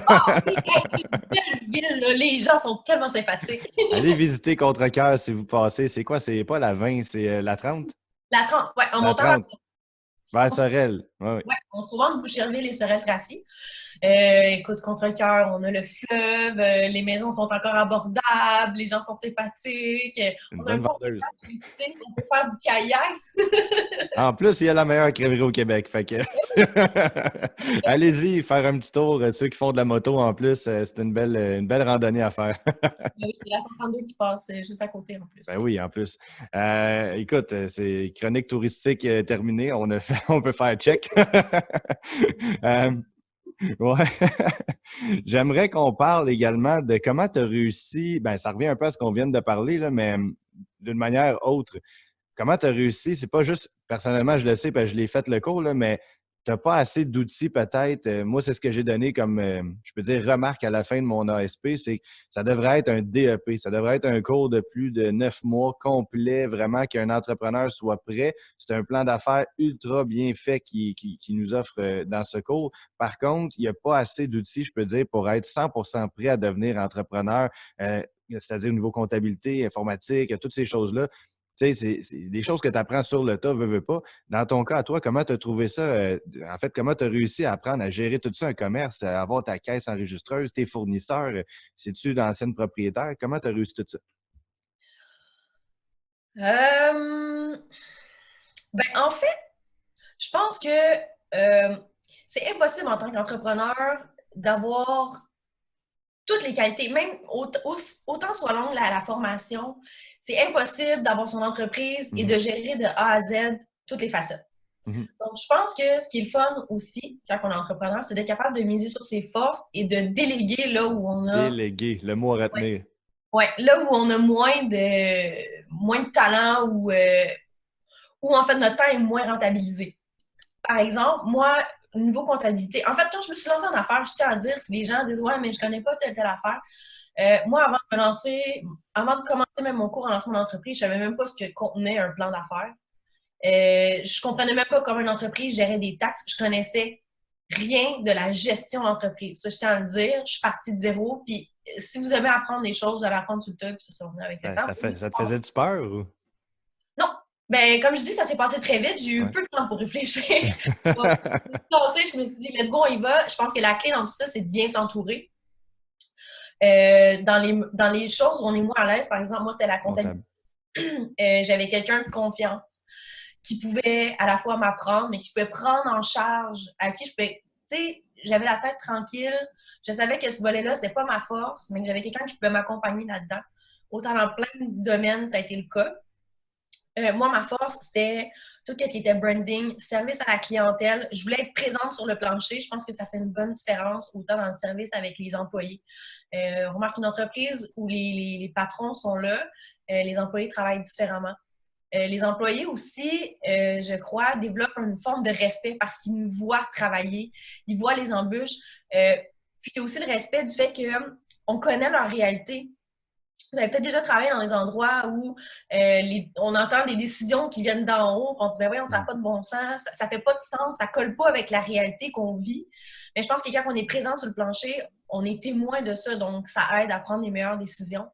Ah oui, c'est une belle ville, là. Les gens sont tellement sympathiques. Allez visiter Contrecoeur si vous passez. C'est quoi? C'est pas la 20, c'est la 30? La 30, ouais, en La montant 30. Vers Sorel. Ouais, ouais. ouais, on se trouve entre Boucherville et Sorel-Tracy. Écoute, Contrecoeur, on a le fleuve, les maisons sont encore abordables, les gens sont sympathiques. Une On a un bonne pont vendeuse. d'électricité, on peut faire du kayak. En plus, il y a la meilleure crèmerie au Québec. Fait que allez-y, faire un petit tour. Ceux qui font de la moto en plus, c'est une belle randonnée à faire. Oui, il y a la 132 qui passe juste à côté en plus. Ben oui, en plus. Écoute, c'est chronique touristique terminée. On peut faire check. Euh, ouais. J'aimerais qu'on parle également de comment tu as réussi. Ben, ça revient un peu à ce qu'on vient de parler, là, mais d'une manière autre. Comment tu as réussi? C'est pas juste, personnellement, je le sais, parce que je l'ai fait le cours, là, mais tu n'as pas assez d'outils peut-être. Moi, c'est ce que j'ai donné comme, je peux dire, remarque à la fin de mon ASP, c'est que ça devrait être un DEP. Ça devrait être un cours de plus de 9 mois complet, vraiment, qu'un entrepreneur soit prêt. C'est un plan d'affaires ultra bien fait qui nous offre dans ce cours. Par contre, il n'y a pas assez d'outils, je peux dire, pour être 100% prêt à devenir entrepreneur, c'est-à-dire au niveau comptabilité, informatique, toutes ces choses-là. Tu sais, c'est des choses que tu apprends sur le tas, veux pas. Dans ton cas, à toi, comment tu as trouvé ça? En fait, comment tu as réussi à apprendre à gérer tout ça, un commerce, à avoir ta caisse enregistreuse, tes fournisseurs? C'est-tu d'anciennes propriétaires? Comment tu as réussi tout ça? Ben, en fait, je pense que c'est impossible en tant qu'entrepreneur d'avoir toutes les qualités, même autant soit longue la formation, c'est impossible d'avoir son entreprise et de gérer de A à Z toutes les facettes. Mm-hmm. Donc, je pense que ce qui est le fun aussi, quand on est entrepreneur, c'est d'être capable de miser sur ses forces et de déléguer là où on a... Déléguer, le mot à retenir. Ouais, là où on a moins de talent ou où en fait notre temps est moins rentabilisé. Par exemple, moi, niveau comptabilité, en fait, quand je me suis lancée en affaires, je tiens à dire, si les gens disent ouais, mais je connais pas telle affaire, moi, avant de commencer même mon cours en lancement d'entreprise, je savais même pas ce que contenait un plan d'affaires. Je comprenais même pas comment une entreprise gérait des taxes. Je connaissais rien de la gestion d'entreprise. Ça, je tiens à le dire. Je suis partie de zéro. Puis si vous aimez apprendre des choses, vous allez apprendre tout le temps. Puis ça va venir avec le temps. Ça te faisait du peur ou? Non. Ben, comme je dis, ça s'est passé très vite. J'ai eu peu de temps pour réfléchir. Je me suis dit, let's go, on y va. Je pense que la clé dans tout ça, c'est de bien s'entourer. Dans les choses où on est moins à l'aise, par exemple, moi, c'était la comptabilité. J'avais quelqu'un de confiance qui pouvait à la fois m'apprendre, mais qui pouvait prendre en charge, à qui je pouvais, tu sais, j'avais la tête tranquille. Je savais que ce volet-là, c'était pas ma force, mais que j'avais quelqu'un qui pouvait m'accompagner là-dedans. Autant dans plein de domaines, ça a été le cas. Moi, ma force, c'était tout ce qui était branding, service à la clientèle. Je voulais être présente sur le plancher. Je pense que ça fait une bonne différence, autant dans le service avec les employés. On remarque une entreprise où les patrons sont là, les employés travaillent différemment. Les employés aussi, je crois, développent une forme de respect parce qu'ils nous voient travailler, ils voient les embûches. Puis il y a aussi le respect du fait qu'on connaît leur réalité. Vous avez peut-être déjà travaillé dans des endroits où on entend des décisions qui viennent d'en haut, on dit ben voyons, ça n'a pas de bon sens, ça ne fait pas de sens, ça ne colle pas avec la réalité qu'on vit. Mais je pense que quand on est présent sur le plancher, on est témoin de ça, donc ça aide à prendre les meilleures décisions.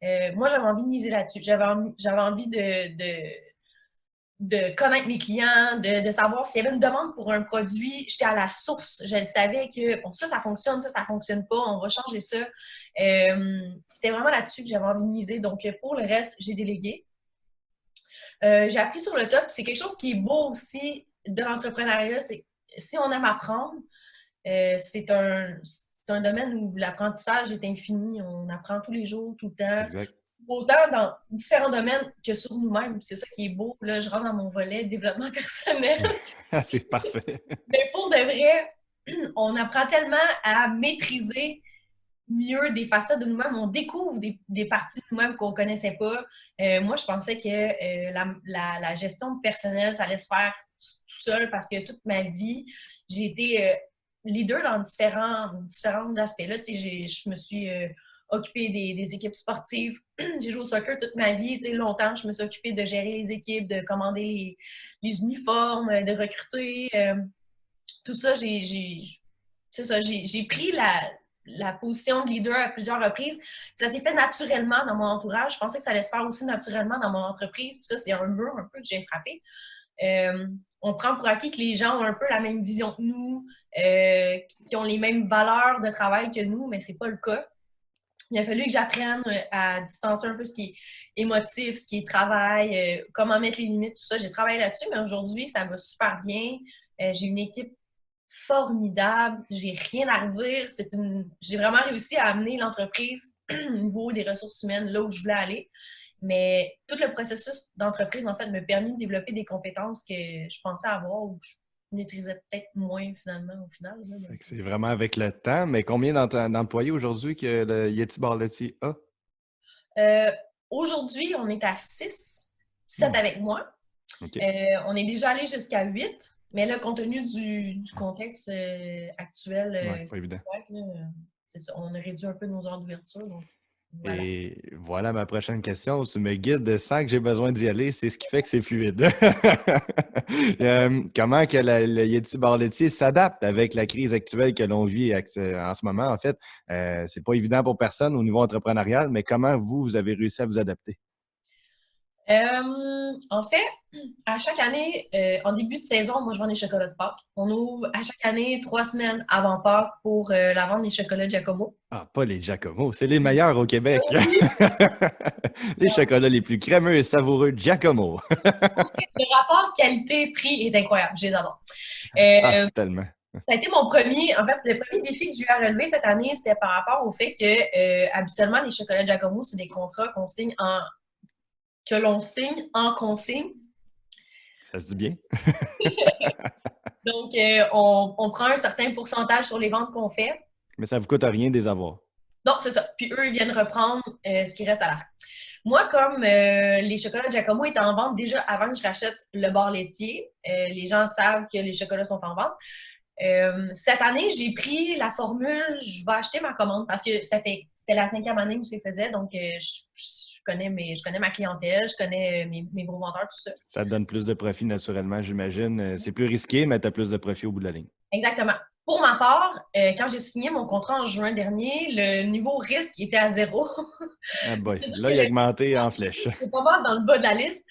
Moi, j'avais envie de miser là-dessus. J'avais envie de connaître mes clients, de savoir s'il y avait une demande pour un produit. J'étais à la source. Je le savais que bon, ça fonctionne, ça fonctionne pas, on va changer ça. C'était vraiment là-dessus que j'avais envie de miser. Donc, pour le reste, j'ai délégué. J'ai appris sur le top. C'est quelque chose qui est beau aussi de l'entrepreneuriat. C'est si on aime apprendre, c'est un domaine où l'apprentissage est infini. On apprend tous les jours, tout le temps. Exact. Autant dans différents domaines que sur nous-mêmes. C'est ça qui est beau. Là, je rentre dans mon volet développement personnel. C'est parfait. Mais pour de vrai, on apprend tellement à maîtriser mieux des facettes de nous-mêmes. On découvre des parties de nous-mêmes qu'on ne connaissait pas. Moi, je pensais que la gestion personnelle, ça allait se faire tout seul parce que toute ma vie, j'ai été leader dans différents aspects. Là, je me suis occupée des équipes sportives. J'ai joué au soccer toute ma vie. Longtemps, je me suis occupée de gérer les équipes, de commander les uniformes, de recruter. Tout ça, j'ai pris la position de leader à plusieurs reprises. Puis ça s'est fait naturellement dans mon entourage. Je pensais que ça allait se faire aussi naturellement dans mon entreprise. Puis ça, c'est un mur un peu que j'ai frappé. On prend pour acquis que les gens ont un peu la même vision que nous, qui ont les mêmes valeurs de travail que nous, mais c'est pas le cas. Il a fallu que j'apprenne à distancer un peu ce qui est émotif, ce qui est travail, comment mettre les limites, tout ça. J'ai travaillé là-dessus, mais aujourd'hui, ça va super bien. J'ai une équipe formidable. J'ai rien à redire. J'ai vraiment réussi à amener l'entreprise au niveau des ressources humaines là où je voulais aller. Mais tout le processus d'entreprise, en fait, m'a permis de développer des compétences que je pensais avoir ou que je maîtrisais peut-être moins finalement au final. C'est vraiment avec le temps. Mais combien d'employés aujourd'hui que le Yeti Bar Laitier a? Aujourd'hui, on est à 6, 7 avec moi. Okay. On est déjà allé jusqu'à 8. Mais là, compte tenu du contexte actuel, pas évident. C'est ça, on a réduit un peu nos heures d'ouverture. Voilà. Et voilà ma prochaine question. Tu me guides sans que j'ai besoin d'y aller. C'est ce qui fait que c'est fluide. Comment que le Yeti Bar Laitier s'adapte avec la crise actuelle que l'on vit en ce moment? En fait, c'est pas évident pour personne au niveau entrepreneurial, mais comment vous avez réussi à vous adapter? En fait, à chaque année, en début de saison, moi, je vends des chocolats de Pâques. On ouvre à chaque année 3 semaines avant Pâques pour la vente des chocolats Giacomo. Ah, pas les Giacomo, c'est les meilleurs au Québec. Les chocolats les plus crémeux et savoureux Giacomo. Le rapport qualité-prix est incroyable, je les adore. Tellement. Ça a été mon premier, en fait, le premier défi que j'ai eu à relever cette année, c'était par rapport au fait que habituellement, les chocolats Giacomo, c'est des contrats que l'on signe en consigne. Ça se dit bien. Donc, on prend un certain pourcentage sur les ventes qu'on fait. Mais ça ne vous coûte rien de les avoir. Non, c'est ça. Puis eux, ils viennent reprendre ce qui reste à la fin. Moi, comme les chocolats Giacomo étaient en vente déjà avant que je rachète le bar laitier, les gens savent que les chocolats sont en vente. Cette année, j'ai pris la formule, je vais acheter ma commande parce que c'était la 5e année que je les faisais, donc je connais ma clientèle, je connais mes gros vendeurs, tout ça. Ça te donne plus de profit naturellement, j'imagine. C'est plus risqué, mais tu as plus de profit au bout de la ligne. Exactement. Pour ma part, quand j'ai signé mon contrat en juin dernier, le niveau risque était à 0. Ah boy, là, il a augmenté en flèche. C'est pas mal dans le bas de la liste.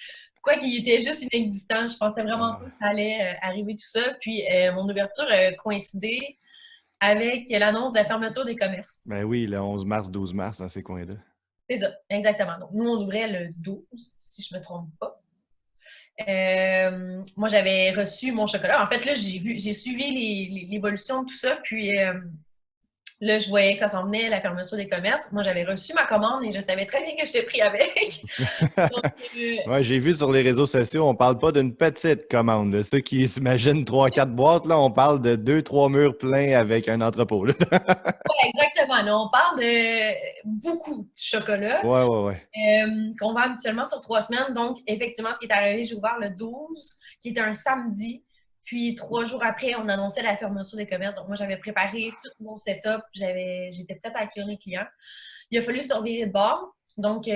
Quoi qu'il était juste inexistant. Je pensais vraiment Ah. pas que ça allait arriver tout ça. Puis mon ouverture a coïncidé avec l'annonce de la fermeture des commerces. Ben oui, le 11 mars, 12 mars, dans ces coins-là. C'est ça, exactement. Donc, nous, on ouvrait le 12, si je me trompe pas. Moi, j'avais reçu mon chocolat. En fait, là, j'ai suivi l'évolution de tout ça. Puis là, je voyais que ça s'en venait, la fermeture des commerces. Moi, j'avais reçu ma commande et je savais très bien que j'étais pris avec. Donc, Ouais, j'ai vu sur les réseaux sociaux, on parle pas d'une petite commande. Là. Ceux qui s'imaginent 3-4 boîtes, là, on parle de 2-3 murs pleins avec un entrepôt. Là. exactement. Là, on parle de beaucoup de chocolat Ouais. qu'on vend habituellement sur 3 semaines. Donc, effectivement, ce qui est arrivé, j'ai ouvert le 12, qui était un samedi. Puis 3 jours après, on annonçait la fermeture des commerces. Donc, moi, j'avais préparé tout mon setup. J'étais prête à accueillir les clients. Il a fallu se revirer de bord. Donc,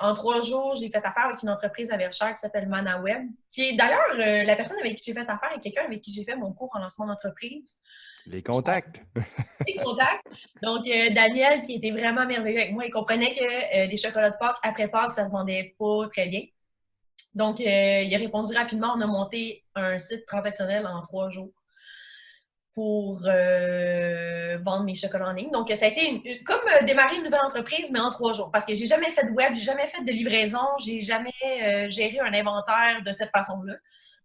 en 3 jours, j'ai fait affaire avec une entreprise à Verchères qui s'appelle ManaWeb, qui est d'ailleurs la personne avec qui j'ai fait affaire est quelqu'un avec qui j'ai fait mon cours en lancement d'entreprise. Les contacts. Les contacts. Donc, Daniel, qui était vraiment merveilleux avec moi, il comprenait que les chocolats de Pâques, après Pâques, ça se vendait pas très bien. Donc, il a répondu rapidement. On a monté un site transactionnel en 3 jours pour vendre mes chocolats en ligne. Donc, ça a été comme démarrer une nouvelle entreprise, mais en 3 jours. Parce que j'ai jamais fait de web, j'ai jamais fait de livraison, j'ai jamais géré un inventaire de cette façon-là.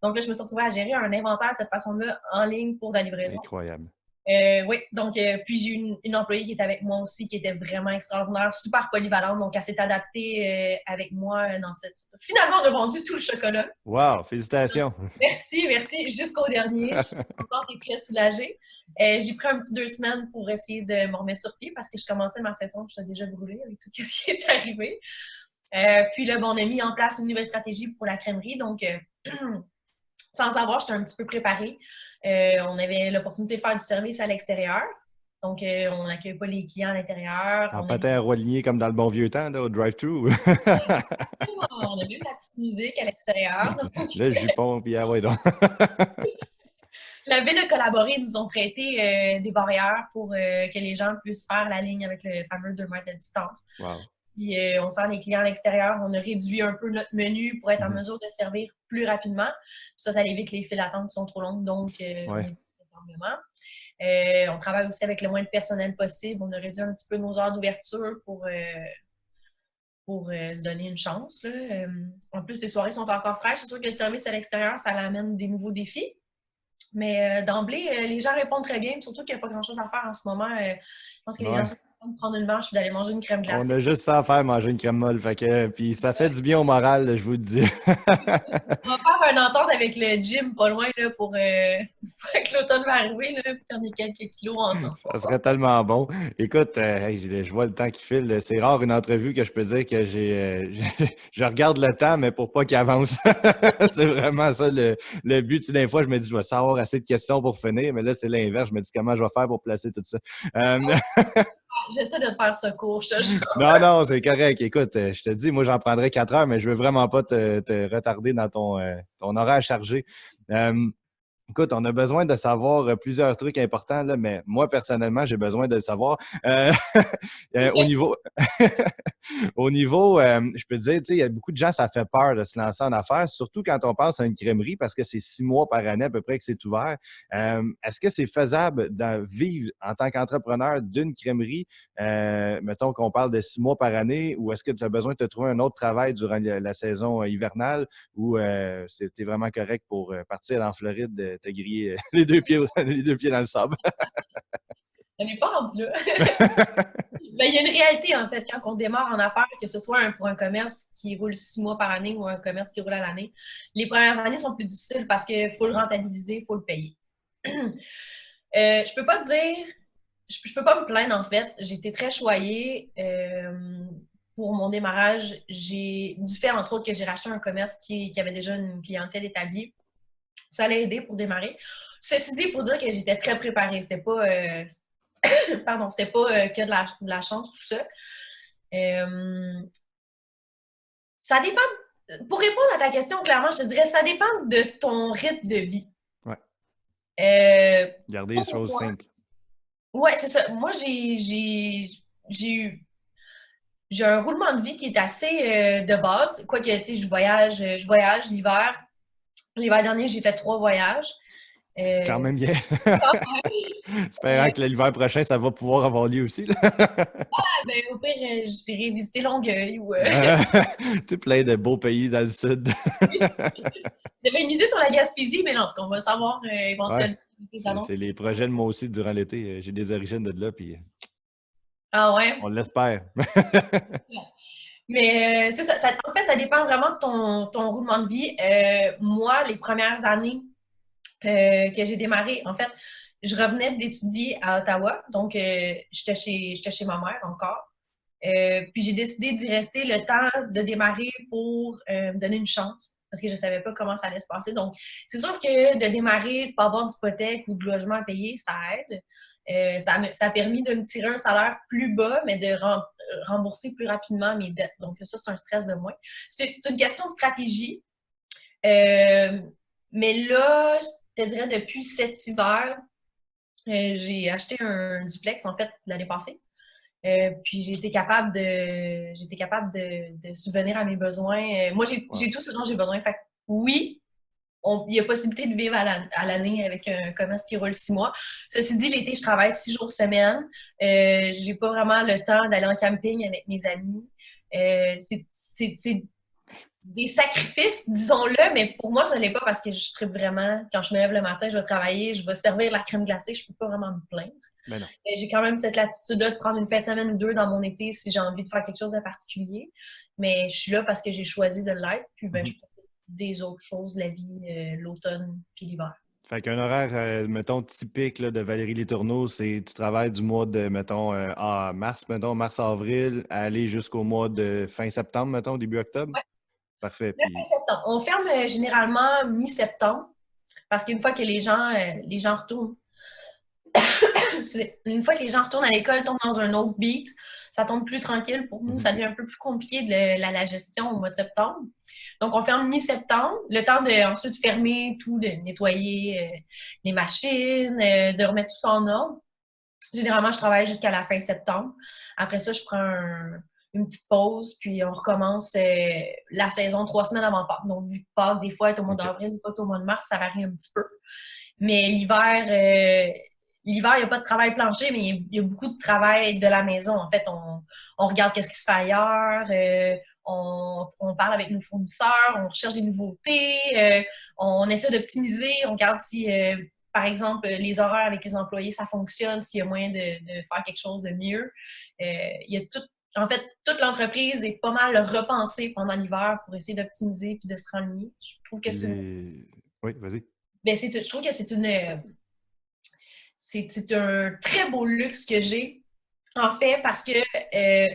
Donc là, je me suis retrouvée à gérer un inventaire de cette façon-là en ligne pour la livraison. Incroyable. Oui, donc, puis j'ai eu une employée qui était avec moi aussi, qui était vraiment extraordinaire, super polyvalente, donc elle s'est adaptée avec moi dans cette... Finalement, on a vendu tout le chocolat. Wow, félicitations. Merci, jusqu'au dernier. Je suis contente et très soulagée. J'ai pris un petit 2 semaines pour essayer de me remettre sur pied parce que je commençais ma saison, je suis déjà brûlée avec tout ce qui est arrivé. Puis là, on a mis en place une nouvelle stratégie pour la crèmerie, donc sans savoir, j'étais un petit peu préparée. On avait l'opportunité de faire du service à l'extérieur. Donc, on n'accueille pas les clients à l'intérieur. En patin à roue lignée comme dans le bon vieux temps, là, au drive-thru. On a même la petite musique à l'extérieur. Le jupon, puis ah ouais, donc. La ville a collaboré, ils nous ont prêté des barrières pour que les gens puissent faire la ligne avec le fameux 2 mètres de distance. Wow. Puis on sert les clients à l'extérieur. On a réduit un peu notre menu pour être en mesure de servir plus rapidement. Puis ça évite les files d'attente qui sont trop longues, donc on évite énormément. On travaille aussi avec le moins de personnel possible. On a réduit un petit peu nos heures d'ouverture pour se donner une chance. Là. En plus, les soirées sont encore fraîches. C'est sûr que le service à l'extérieur, ça amène des nouveaux défis. Mais d'emblée, les gens répondent très bien. Surtout qu'il n'y a pas grand-chose à faire en ce moment. Je pense que les gens sont contents de prendre une marche et d'aller manger une crème glacée. On a juste ça à faire, manger une crème molle. Fait que, puis ça fait du bien au moral, là, je vous le dis. On va faire une entente avec le gym pas loin là, pour que l'automne va arriver, là, perdre quelques kilos en Ça serait tellement bon. Écoute, hey, je vois le temps qui file. C'est rare une entrevue que je peux dire que je regarde le temps, mais pour pas qu'il avance. C'est vraiment ça le but. Tu sais, des fois, je me dis, je vais savoir assez de questions pour finir, mais là, c'est l'inverse. Je me dis comment je vais faire pour placer tout ça. J'essaie de te faire ce cours, je te jure. Non, c'est correct. Écoute, je te dis, moi, j'en prendrais 4 heures, mais je veux vraiment pas te retarder dans ton horaire chargé. Écoute, on a besoin de savoir plusieurs trucs importants, là, mais moi, personnellement, j'ai besoin de le savoir. Au niveau, je peux te dire, tu sais, il y a beaucoup de gens, ça fait peur de se lancer en affaires, surtout quand on pense à une crèmerie, parce que c'est 6 mois par année à peu près que c'est ouvert. Est-ce que c'est faisable de vivre en tant qu'entrepreneur d'une crèmerie, mettons qu'on parle de 6 mois par année, ou est-ce que tu as besoin de te trouver un autre travail durant la saison hivernale, ou c'était vraiment correct pour partir en Floride, te griller les deux pieds dans le sable? On n'est pas rendu là. Ben, il y a une réalité, en fait, quand on démarre en affaires, que ce soit pour un commerce qui roule 6 mois par année ou un commerce qui roule à l'année. Les premières années sont plus difficiles parce qu'il faut le rentabiliser, il faut le payer. Je peux pas te dire, je peux pas me plaindre, en fait. J'ai été très choyée pour mon démarrage. Du fait, entre autres, que j'ai racheté un commerce qui avait déjà une clientèle établie. Ça l'a aidé pour démarrer. Ceci dit, il faut dire que j'étais très préparée. C'était pas... c'était pas que de la chance, tout ça. Ça dépend. Pour répondre à ta question, clairement, je te dirais ça dépend de ton rythme de vie. Ouais. Garder Pas les pour choses moi. simples. Ouais, c'est ça. Moi, j'ai un roulement de vie qui est assez de base. Quoique, tu sais, je voyage l'hiver. L'hiver dernier, j'ai fait 3 voyages. Quand Euh, même bien. euh, Espérant que l'hiver prochain, ça va pouvoir avoir lieu aussi. Là. ben, au pire, j'irai visiter Longueuil ou Tout plein de beaux pays dans le sud. j'avais misé sur la Gaspésie, mais non, en tout cas, on va savoir Ouais, éventuellement des annonces. c'est les projets de moi aussi durant l'été. J'ai des origines de là, puis Ah on ouais? l'espère. Mais c'est ça, en fait, ça dépend vraiment de ton roulement de vie. Moi, les premières années que j'ai démarré, en fait, je revenais d'étudier à Ottawa, donc j'étais chez ma mère encore. Puis j'ai décidé d'y rester le temps de démarrer pour me donner une chance, parce que je ne savais pas comment ça allait se passer. Donc, c'est sûr que de démarrer, de ne pas avoir d'hypothèque ou de logement à payer, ça aide. Ça a permis de me tirer un salaire plus bas, mais de rembourser plus rapidement mes dettes. Donc, ça, c'est un stress de moins. C'est une question de stratégie. Euh, mais là, je te dirais, depuis cet hiver, j'ai acheté un duplex, en fait, l'année passée. Puis j'ai été capable de subvenir à mes besoins. Moi, j'ai Wow. tout ce dont j'ai besoin. Fait que oui, il y a possibilité de vivre à l'année avec un commerce qui roule 6 mois. Ceci dit, l'été, je travaille 6 jours semaine. J'ai pas vraiment le temps d'aller en camping avec mes amis. C'est des sacrifices, disons-le, mais pour moi, ce n'est pas parce que je tripe vraiment. Quand je me lève le matin, je vais travailler, je vais servir la crème glacée, je peux pas vraiment me plaindre. Mais non. J'ai quand même cette latitude-là de prendre une fin de semaine ou 2 dans mon été si j'ai envie de faire quelque chose de particulier. Mais je suis là parce que j'ai choisi de l'être. Puis ben, je Mhm. fais des autres choses, la vie, l'automne puis l'hiver. Fait qu'un horaire, mettons, typique là, de Valérie Letourneau, c'est tu travailles du mois de, mettons, mars, mettons, mars-avril, à aller jusqu'au mois de fin septembre, mettons, début octobre. Ouais, Parfait. le fin Puis, septembre. On ferme généralement mi-septembre parce qu'une fois que les gens retournent, excusez, une fois que les gens retournent à l'école, tombent dans un autre beat, ça tombe plus tranquille. Pour nous, mhm. ça devient un peu plus compliqué de la gestion au mois de septembre. Donc, on ferme mi-septembre, le temps de ensuite fermer tout, de nettoyer les machines, de remettre tout ça en ordre. Généralement, je travaille jusqu'à la fin septembre. Après ça, je prends une petite pause, puis on recommence la saison 3 semaines avant Pâques. Donc, vu que Pâques, des fois, est au mois OK. d'avril, pas au mois de mars, ça varie un petit peu. Mais l'hiver, il n'y a pas de travail plancher, mais il y a beaucoup de travail de la maison. En fait, on regarde qu'est-ce qui se fait ailleurs, on parle avec nos fournisseurs, on recherche des nouveautés, on essaie d'optimiser, on regarde si, par exemple, les horaires avec les employés, ça fonctionne, s'il y a moyen de faire quelque chose de mieux. Il y a en fait, toute l'entreprise est pas mal repensée pendant l'hiver pour essayer d'optimiser puis de se renier. Je trouve que Puis oui, vas-y. je trouve que c'est un très beau luxe que j'ai. En fait, parce que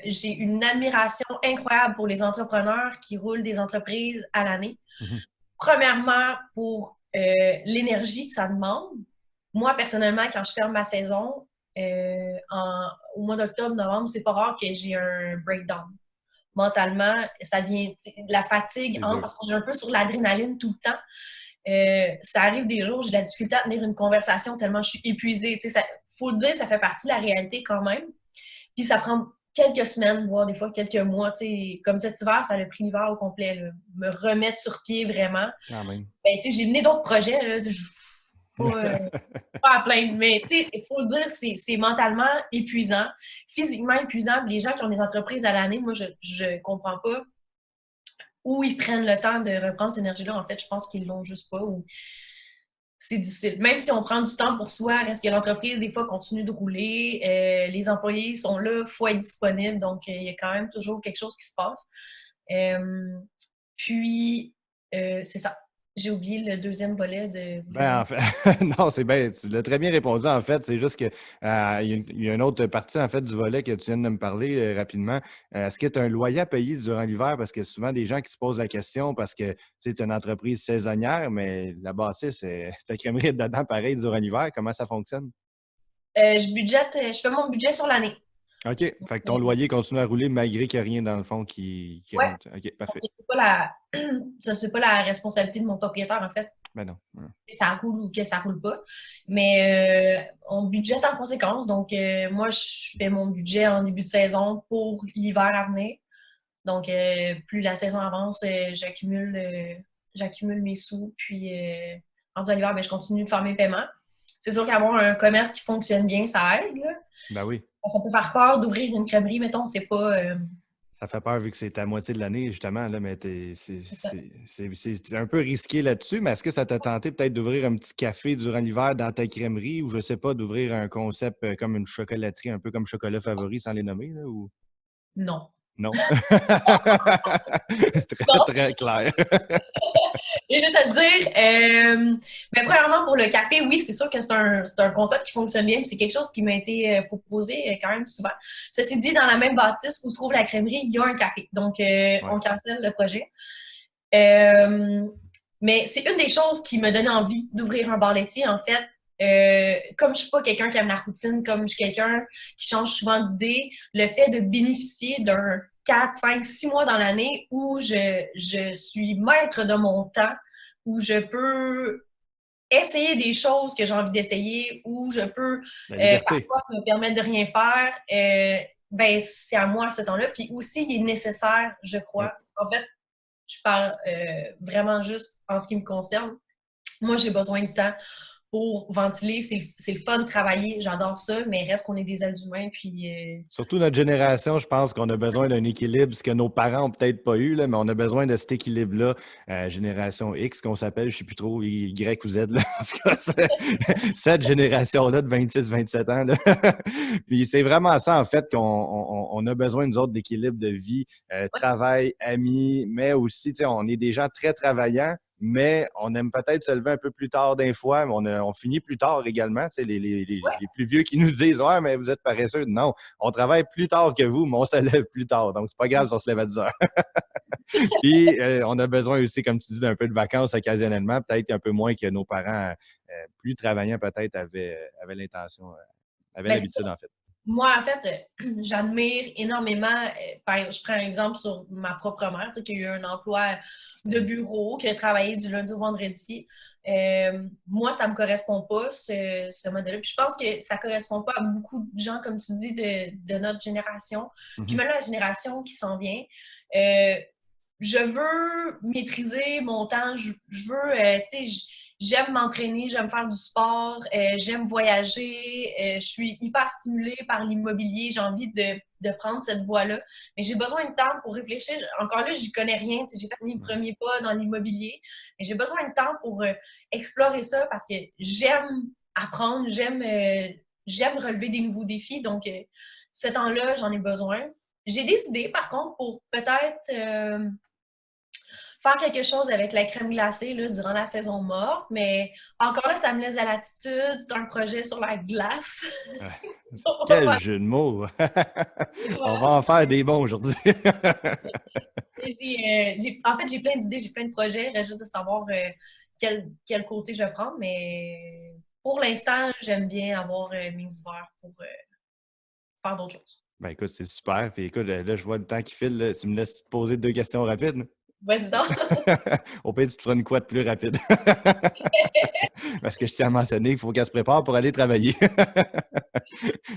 j'ai une admiration incroyable pour les entrepreneurs qui roulent des entreprises à l'année. Mhm. Premièrement, pour l'énergie que ça demande. Moi, personnellement, quand je ferme ma saison, au mois d'octobre, novembre, c'est pas rare que j'ai un breakdown. Mentalement, ça devient la fatigue, C'est hein, dur. parce qu'on est un peu sur l'adrénaline tout le temps. Ça arrive des jours, j'ai de la difficulté à tenir une conversation tellement je suis épuisée. Il faut le dire, ça fait partie de la réalité quand même. Puis ça prend quelques semaines, voire des fois quelques mois. Comme cet hiver, ça a pris l'hiver au complet. Là, me remettre sur pied vraiment. Quand même. Ben, j'ai mené d'autres projets. Là, pas à plaindre, mais il faut le dire, c'est mentalement épuisant, physiquement épuisant. Les gens qui ont des entreprises à l'année, moi, je comprends pas où ils prennent le temps de reprendre cette énergie-là. En fait, je pense qu'ils l'ont juste pas. Ou c'est difficile. Même si on prend du temps pour soi, reste que l'entreprise, des fois, continue de rouler. Les employés sont là, il faut être disponible. Donc, il y a quand même toujours quelque chose qui se passe. Euh, puis, c'est ça. J'ai oublié le deuxième volet de Ben, vos... en fait, non, c'est bien, tu l'as très bien répondu, en fait. C'est juste que il y a une autre partie, en fait, du volet que tu viens de me parler rapidement. Est-ce que tu as un loyer à payer durant l'hiver? Parce que souvent, des gens qui se posent la question parce que tu es une entreprise saisonnière, mais la bassiste, tu crèmerais dedans pareil durant l'hiver. Comment ça fonctionne? Je fais mon budget sur l'année. OK. Fait que ton loyer continue à rouler malgré qu'il n'y a rien dans le fond qui Ouais, rentre. OK, parfait. c'est pas ça, c'est pas la responsabilité de mon propriétaire, en fait, Ben non. que ça roule ou que ça roule pas. Mais on budgète en conséquence. Donc, moi, je fais mon budget en début de saison pour l'hiver à venir. Donc, plus la saison avance, j'accumule mes sous. Puis, rendu à l'hiver, ben, je continue de faire mes paiements. C'est sûr qu'avoir un commerce qui fonctionne bien, ça aide, là. Ben oui. Ça peut faire peur d'ouvrir une crèmerie, mettons, c'est pas... Ça fait peur vu que c'est à moitié de l'année, justement, là, mais c'est ça. c'est un peu risqué là-dessus. Mais est-ce que ça t'a tenté peut-être d'ouvrir un petit café durant l'hiver dans ta crèmerie ou je sais pas, d'ouvrir un concept comme une chocolaterie, un peu comme Chocolat Favori sans les nommer, là, ou Non. non? Très, Non. très clair. Et juste à te dire, mais premièrement, pour le café, oui, c'est sûr que c'est un concept qui fonctionne bien. C'est quelque chose qui m'a été proposé quand même souvent. Ceci dit, dans la même bâtisse où se trouve la crèmerie, il y a un café. Donc, Ouais. on cancelle le projet. Mais c'est une des choses qui me donne envie d'ouvrir un bar laitier, en fait. Comme je suis pas quelqu'un qui aime la routine, comme je suis quelqu'un qui change souvent d'idée, le fait de bénéficier d'un 4, 5, 6 mois dans l'année où je suis maître de mon temps, où je peux essayer des choses que j'ai envie d'essayer, où je peux La liberté. parfois me permettre de rien faire, ben c'est à moi ce temps-là. Puis aussi, il est nécessaire, je Ouais. crois. En fait, je parle vraiment juste en ce qui me concerne. Moi, j'ai besoin de temps pour ventiler. C'est le fun de travailler, j'adore ça, mais reste qu'on est des êtres humains, puis... Surtout notre génération, je pense qu'on a besoin d'un équilibre, ce que nos parents ont peut-être pas eu, là, mais on a besoin de cet équilibre-là. Génération X, qu'on s'appelle, je ne sais plus trop, Y ou Z, là. En tout cas, cette génération-là de 26-27 ans. Là. Puis c'est vraiment ça, en fait, qu'on a besoin, nous autres, d'équilibre de vie, Ouais, travail, amis, mais aussi, tu sais, on est des gens très travaillants, mais on aime peut-être se lever un peu plus tard d'un fois, mais on finit plus tard également. Tu sais, ouais, les plus vieux qui nous disent ouais, mais vous êtes paresseux. Non, on travaille plus tard que vous, mais on se lève plus tard. Donc, c'est pas grave si on se lève à 10 heures. Puis, on a besoin aussi, comme tu dis, d'un peu de vacances occasionnellement, peut-être un peu moins que nos parents plus travaillants, peut-être, avaient l'intention, avaient ben, l'habitude, en fait. moi, en fait, j'admire énormément. Je prends un exemple sur ma propre mère, qui a eu un emploi de bureau, qui a travaillé du lundi au vendredi. Moi, ça ne me correspond pas, ce modèle-là. Puis je pense que ça ne correspond pas à beaucoup de gens, comme tu dis, de notre génération. Puis Mhm. même la génération qui s'en vient. Euh, je veux maîtriser mon temps. Je veux, tu sais, j'aime m'entraîner, j'aime faire du sport, j'aime voyager, je suis hyper stimulée par l'immobilier, j'ai envie de prendre cette voie-là. Mais j'ai besoin de temps pour réfléchir. Encore là, j'y connais rien, j'ai fait mes premiers pas dans l'immobilier, mais j'ai besoin de temps pour explorer ça parce que j'aime apprendre, j'aime relever des nouveaux défis. Donc, ce temps-là, j'en ai besoin. J'ai des idées, par contre, pour peut-être faire quelque chose avec la crème glacée là, durant la saison morte, mais encore là, ça me laisse à l'attitude. C'est un projet sur la glace. Ouais. On va Quel faire- jeu de mots! On voilà. va en faire des bons aujourd'hui. En fait, j'ai plein d'idées, j'ai plein de projets. Il reste juste de savoir quel côté je vais prendre, mais pour l'instant, j'aime bien avoir mes hivers pour faire d'autres choses. Ben écoute, c'est super. Puis écoute, là, je vois le temps qui file. Là. Tu me laisses te poser deux questions rapides. Vas-y donc. Au pire, tu te feras une couette plus rapide. Parce que je tiens à mentionner qu'il faut qu'elle se prépare pour aller travailler.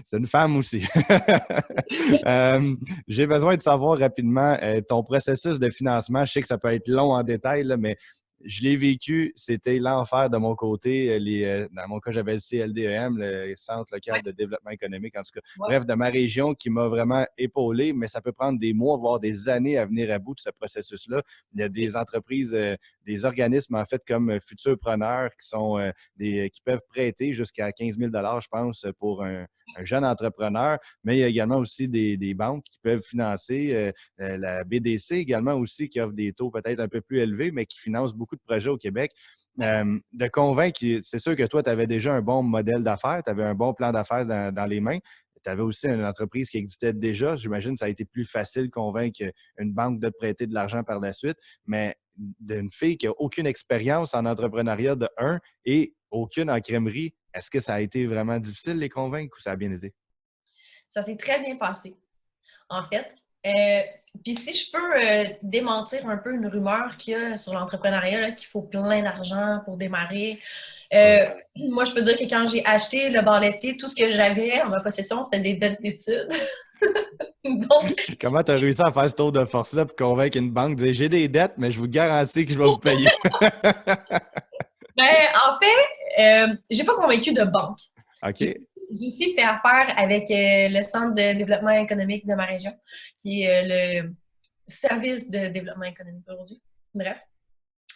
C'est une femme aussi. J'ai besoin de savoir rapidement ton processus de financement. Je sais que ça peut être long en détail, là, mais je l'ai vécu. C'était l'enfer de mon côté. Dans mon cas, j'avais le CLDEM, le Centre local Ouais, de développement économique, en tout cas. ouais. Bref, de ma région qui m'a vraiment épaulé, mais ça peut prendre des mois, voire des années à venir à bout de ce processus-là. Il y a des entreprises, des organismes, en fait, comme Futurpreneurs qui peuvent prêter jusqu'à 15 000 je pense, pour un jeune entrepreneur, mais il y a également aussi des banques qui peuvent financer, la BDC également aussi qui offre des taux peut-être un peu plus élevés, mais qui finance beaucoup de projets au Québec. De convaincre, c'est sûr que toi, tu avais déjà un bon modèle d'affaires, tu avais un bon plan d'affaires dans les mains. Tu avais aussi une entreprise qui existait déjà. J'imagine que ça a été plus facile de convaincre une banque de te prêter de l'argent par la suite, mais d'une fille qui n'a aucune expérience en entrepreneuriat de un et aucune en crèmerie, est-ce que ça a été vraiment difficile de les convaincre ou ça a bien été? Ça s'est très bien passé, en fait. Puis si je peux démentir un peu une rumeur qu'il y a sur l'entrepreneuriat, là, qu'il faut plein d'argent pour démarrer. Moi, je peux dire que quand j'ai acheté le bar laitier, tout ce que j'avais en ma possession, c'était des dettes d'études. Donc, Comment tu as réussi à faire ce tour de force-là pour convaincre une banque de dire j'ai des dettes, mais je vous garantis que je vais vous payer? en fait, j'ai pas convaincu de banque. OK. J'ai aussi fait affaire avec le Centre de développement économique de ma région, qui est le service de développement économique aujourd'hui. Bref.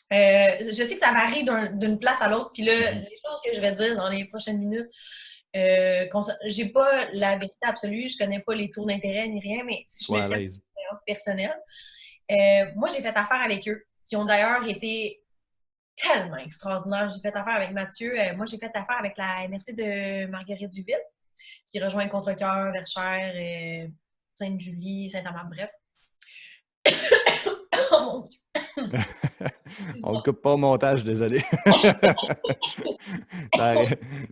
Je sais que ça varie d'une place à l'autre. Puis là, les choses que je vais dire dans les prochaines minutes, j'ai pas la vérité absolue, je connais pas les taux d'intérêt ni rien, mais si je Sois me à fais une l'aise. expérience personnelle, moi, j'ai fait affaire avec eux, qui ont d'ailleurs été tellement extraordinaires. J'ai fait affaire avec Mathieu. Moi, j'ai fait affaire avec la MRC de Marguerite Duville, qui rejoint Contrecoeur, Verchères, Sainte-Julie, Saint-Amand, bref. Oh mon Dieu! On ne coupe pas au montage, désolé.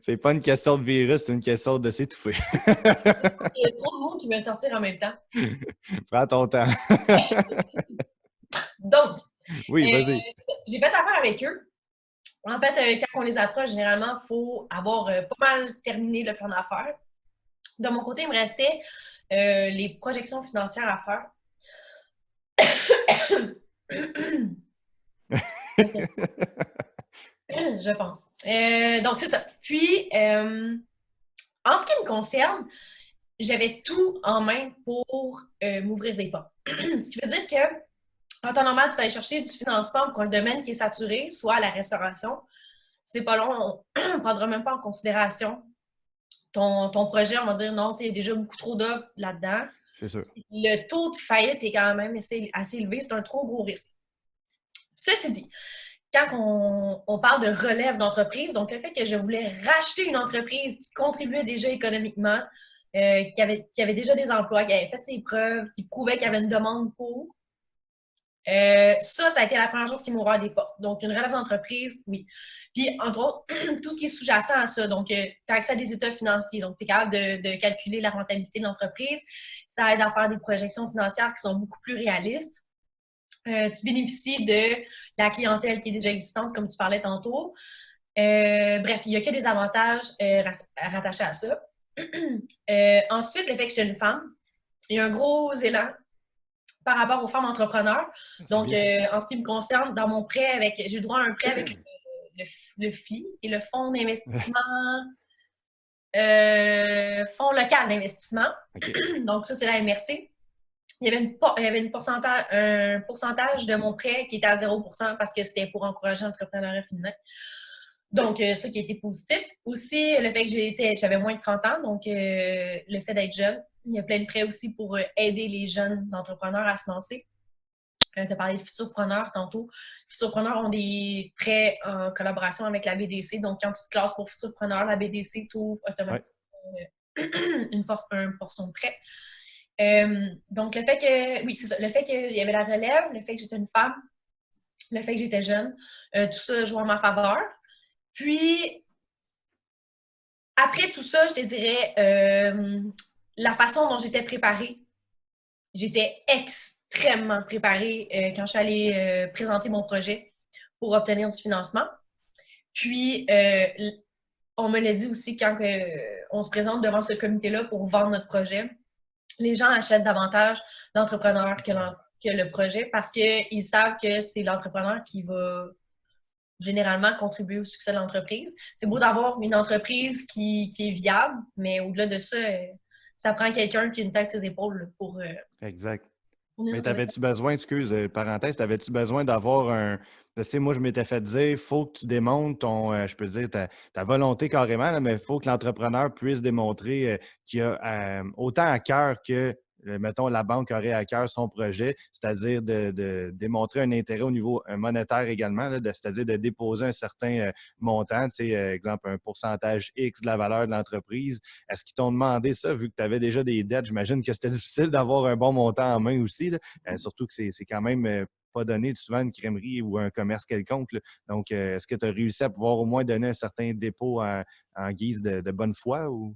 C'est pas une question de virus, c'est une question de s'étouffer. Il y a trop de mots qui veulent sortir en même temps. Prends ton temps. Donc, Oui, vas-y. j'ai fait affaire avec eux. En fait, quand on les approche, généralement, il faut avoir pas mal terminé le plan d'affaires. De mon côté, il me restait les projections financières à faire. Je pense. Donc, c'est ça. Puis, en ce qui me concerne, j'avais tout en main pour m'ouvrir des portes. Ce qui veut dire que, en temps normal, tu vas aller chercher du financement pour un domaine qui est saturé, soit la restauration. C'est pas long, on ne prendra même pas en considération ton projet. On va dire non, il y a déjà beaucoup trop d'offres là-dedans. C'est sûr. Le taux de faillite est quand même assez élevé. C'est un trop gros risque. Ceci dit, quand on parle de relève d'entreprise, donc le fait que je voulais racheter une entreprise qui contribuait déjà économiquement, qui avait déjà des emplois, qui avait fait ses preuves, qui prouvait qu'il y avait une demande pour, ça a été la première chose qui m'a ouvert des portes. Donc, une relève d'entreprise, oui. Puis, entre autres, tout ce qui est sous-jacent à ça. Donc, tu as accès à des états financiers. Donc, tu es capable de calculer la rentabilité de l'entreprise. Ça aide à faire des projections financières qui sont beaucoup plus réalistes. Tu bénéficies de la clientèle qui est déjà existante, comme tu parlais tantôt. Bref, il n'y a que des avantages rattachés à ça. Ensuite, le fait que j'étais une femme, il y a un gros élan par rapport aux femmes entrepreneurs. Donc, en ce qui me concerne, dans mon prêt, j'ai le droit à un prêt avec le FLI, qui est le Fonds d'investissement, Fonds local d'investissement. Okay. Donc, ça, c'est la MRC. Il y avait un pourcentage de mon prêt qui était à 0% parce que c'était pour encourager l'entrepreneuriat féminin. Donc, ça qui a été positif. Aussi, le fait que j'avais moins de 30 ans, donc le fait d'être jeune. Il y a plein de prêts aussi pour aider les jeunes entrepreneurs à se lancer. Tu as parlé de futurpreneurs tantôt. Futurpreneurs ont des prêts en collaboration avec la BDC. Donc, quand tu te classes pour futurpreneur, la BDC t'ouvre automatiquement une portion de prêt. Donc, le fait que, oui, c'est ça, le fait qu'il y avait la relève, le fait que j'étais une femme, le fait que j'étais jeune, tout ça joue en ma faveur. Puis, après tout ça, je te dirais, la façon dont j'étais préparée, j'étais extrêmement préparée quand je suis allée présenter mon projet pour obtenir du financement. Puis, on me l'a dit aussi quand on se présente devant ce comité-là pour vendre notre projet. Les gens achètent davantage l'entrepreneur que le projet parce qu'ils savent que c'est l'entrepreneur qui va généralement contribuer au succès de l'entreprise. C'est beau d'avoir une entreprise qui est viable, mais au-delà de ça, ça prend quelqu'un qui a une tête sur ses épaules pour... Exact. Mais t'avais-tu besoin, parenthèse, t'avais-tu besoin d'avoir un... Tu sais, moi, je m'étais fait dire, il faut que tu démontres ton, je peux dire, ta volonté carrément, là, mais il faut que l'entrepreneur puisse démontrer qu'il a autant à cœur que, mettons, la banque aurait à cœur son projet, c'est-à-dire de démontrer un intérêt au niveau monétaire également, là, c'est-à-dire de déposer un certain montant, tu sais, exemple, un pourcentage X de la valeur de l'entreprise. Est-ce qu'ils t'ont demandé ça, vu que tu avais déjà des dettes? J'imagine que c'était difficile d'avoir un bon montant en main aussi, là. Surtout que c'est quand même pas donné souvent une crèmerie ou un commerce quelconque, là. Donc, est-ce que tu as réussi à pouvoir au moins donner un certain dépôt en guise de bonne foi? Ou?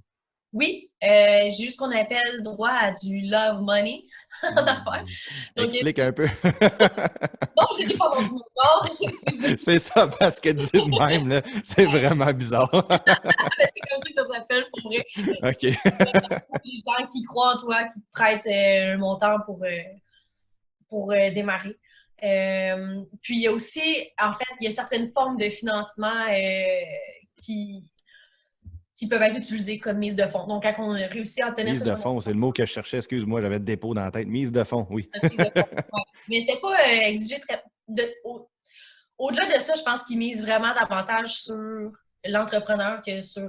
Oui, j'ai eu ce qu'on appelle droit à du love money en affaires. Donc, Explique un peu. non, je n'ai pas vendu mon corps. C'est juste C'est ça, parce que dit de même, là, c'est vraiment bizarre. c'est comme ça que ça s'appelle pour vrai. OK. Les gens qui croient en toi, qui te prêtent un montant pour démarrer. Puis il y a aussi, en fait, il y a certaines formes de financement qui, qui peuvent être utilisées comme mise de fonds. Donc, quand on réussit à obtenir Mise ce de genre fond, c'est le mot que je cherchais. Excuse-moi, j'avais le dépôt dans la tête. Mise de fond, oui. de mise de fonds, ouais. Mais c'est pas exigé très. Au-delà de ça, je pense qu'ils misent vraiment davantage sur l'entrepreneur que sur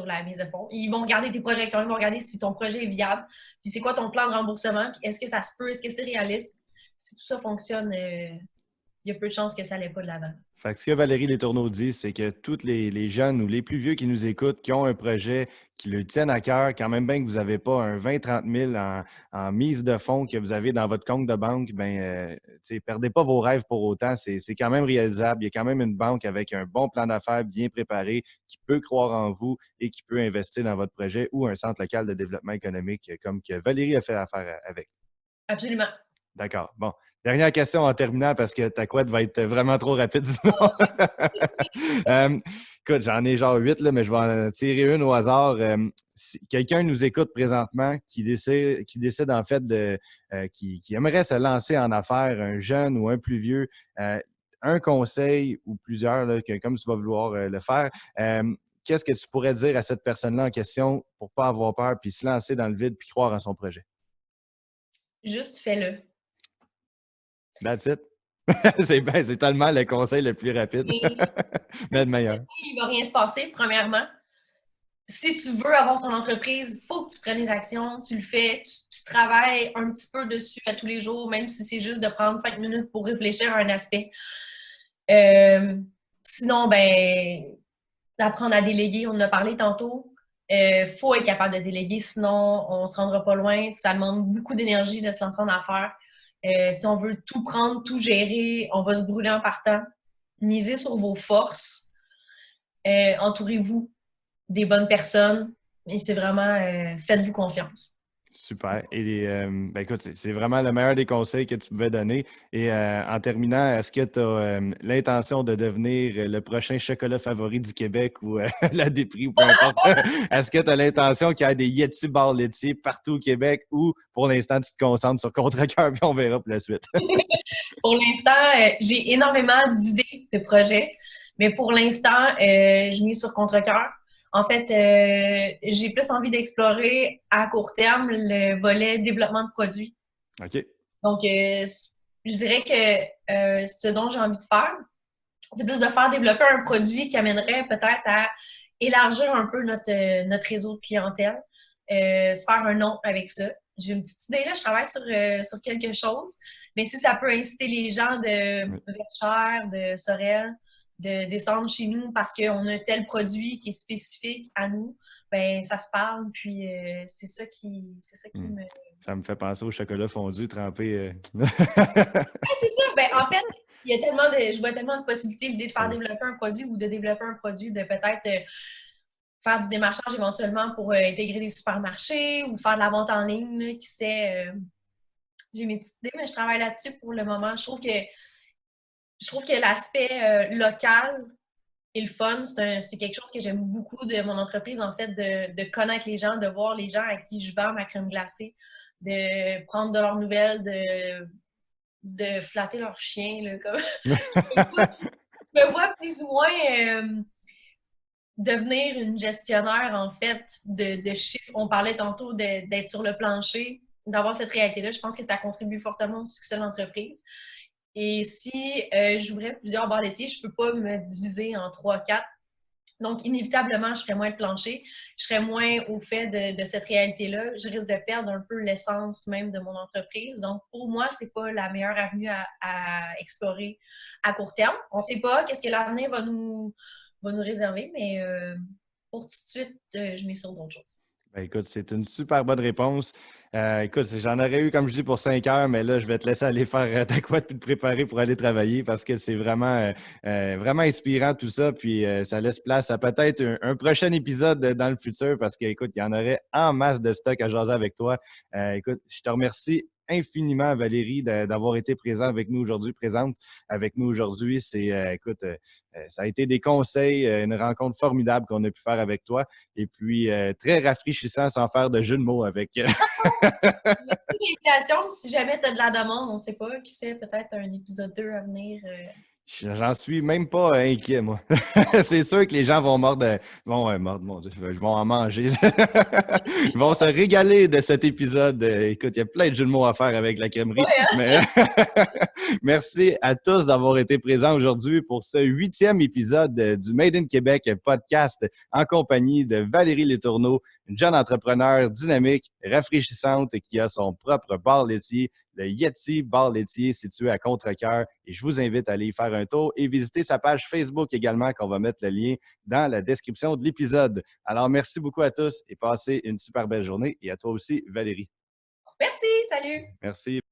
la mise de fonds. Ils vont regarder tes projections, ils vont regarder si ton projet est viable, puis c'est quoi ton plan de remboursement, puis est-ce que ça se peut, est-ce que c'est réaliste. Si tout ça fonctionne, il y a peu de chances que ça n'allait pas de l'avant. Fait que ce que Valérie Letourneau dit, c'est que tous les jeunes ou les plus vieux qui nous écoutent, qui ont un projet qui le tiennent à cœur, quand même bien que vous n'avez pas un 20-30 000 en mise de fonds que vous avez dans votre compte de banque, perdez pas vos rêves pour autant. C'est quand même réalisable. Il y a quand même une banque avec un bon plan d'affaires bien préparé qui peut croire en vous et qui peut investir dans votre projet ou un centre local de développement économique comme que Valérie a fait affaire avec. Absolument. D'accord. Bon. Dernière question en terminant parce que ta couette va être vraiment trop rapide sinon. Écoute, j'en ai genre 8, là, mais je vais en tirer une au hasard. Si quelqu'un nous écoute présentement qui décide en fait qui aimerait se lancer en affaires, un jeune ou un plus vieux, un conseil ou plusieurs, là, comme tu vas vouloir le faire, qu'est-ce que tu pourrais dire à cette personne-là en question pour ne pas avoir peur puis se lancer dans le vide puis croire en son projet? Juste fais-le. That's it. C'est tellement le conseil le plus rapide, Et mais le meilleur. il ne va rien se passer, premièrement. Si tu veux avoir ton entreprise, il faut que tu prennes des actions, tu le fais, tu travailles un petit peu dessus à tous les jours, même si c'est juste de prendre 5 minutes pour réfléchir à un aspect. Sinon, ben, d'apprendre à déléguer, on en a parlé tantôt. Faut être capable de déléguer, sinon on ne se rendra pas loin. Ça demande beaucoup d'énergie de se lancer en affaires. Si on veut tout prendre, tout gérer, on va se brûler en partant. Misez sur vos forces. Entourez-vous des bonnes personnes. Et c'est vraiment, faites-vous confiance. Super. Et écoute, c'est vraiment le meilleur des conseils que tu pouvais donner. Et en terminant, est-ce que tu as l'intention de devenir le prochain chocolat favori du Québec ou la Dépris ou peu importe? Est-ce que tu as l'intention qu'il y ait des Yeti bars laitiers partout au Québec ou pour l'instant, tu te concentres sur Contrecœur et on verra pour la suite? Pour l'instant, j'ai énormément d'idées de projets, mais pour l'instant, je mise sur contre-cœur. En fait, j'ai plus envie d'explorer à court terme le volet développement de produits. OK. Donc, je dirais que ce dont j'ai envie de faire, c'est plus de faire développer un produit qui amènerait peut-être à élargir un peu notre réseau de clientèle, se faire un nom avec ça. J'ai une petite idée là, je travaille sur quelque chose, mais si ça peut inciter les gens de Oui. Verchères, de Sorel, de descendre chez nous parce qu'on a tel produit qui est spécifique à nous, ben ça se parle, puis c'est ça qui Hmm. me. Ça me fait penser au chocolat fondu trempé. C'est ça. Ben, en fait, il y a tellement je vois tellement de possibilités, l'idée de faire Oui. développer un produit ou de développer un produit, de peut-être faire du démarchage éventuellement pour intégrer des supermarchés ou faire de la vente en ligne, là, qui sait. J'ai mes petites idées, mais je travaille là-dessus pour le moment. Je trouve que l'aspect local et le fun, c'est quelque chose que j'aime beaucoup de mon entreprise, en fait, de connaître les gens, de voir les gens à qui je vends ma crème glacée, de prendre de leurs nouvelles, de flatter leur chien, là, comme. Je me vois plus ou moins devenir une gestionnaire, en fait, de chiffres. On parlait tantôt d'être sur le plancher, d'avoir cette réalité-là. Je pense que ça contribue fortement au succès de l'entreprise. Et si j'ouvrais plusieurs bars laitiers, je ne peux pas me diviser en 3-4. Donc, inévitablement, je serais moins le plancher, je serais moins au fait de cette réalité-là. Je risque de perdre un peu l'essence même de mon entreprise. Donc, pour moi, ce n'est pas la meilleure avenue à explorer à court terme. On ne sait pas qu'est-ce que l'avenir va nous réserver, mais pour tout de suite, je mets sur d'autres choses. Ben, écoute, c'est une super bonne réponse. Écoute, j'en aurais eu, comme je dis, pour 5 heures, mais là, je vais te laisser aller faire ta couette puis te préparer pour aller travailler parce que c'est vraiment inspirant tout ça. Puis ça laisse place à peut-être un prochain épisode dans le futur parce qu'écoute, il y en aurait en masse de stock à jaser avec toi. Écoute, je te remercie infiniment, Valérie, d'avoir été présente avec nous aujourd'hui. Écoute, ça a été des conseils, une rencontre formidable qu'on a pu faire avec toi. Et puis, très rafraîchissant sans faire de jeu de mots avec. Merci l'invitation. Si jamais tu as de la demande, on ne sait pas, qui sait, peut-être un épisode 2 à venir. J'en suis même pas inquiet, moi. C'est sûr que les gens vont mordre, mon Dieu, ils vont en manger. Ils vont se régaler de cet épisode. Écoute, il y a plein de jeux de mots à faire avec la crèmerie. Ouais, hein? Mais merci à tous d'avoir été présents aujourd'hui pour ce 8e épisode du Made in Québec podcast en compagnie de Valérie Letourneau, une jeune entrepreneur dynamique, rafraîchissante qui a son propre bar laitier, le Yeti Bar laitier situé à Contrecœur. Et je vous invite à aller y faire un tour et visiter sa page Facebook également, qu'on va mettre le lien dans la description de l'épisode. Alors, merci beaucoup à tous et passez une super belle journée. Et à toi aussi, Valérie. Merci, salut! Merci.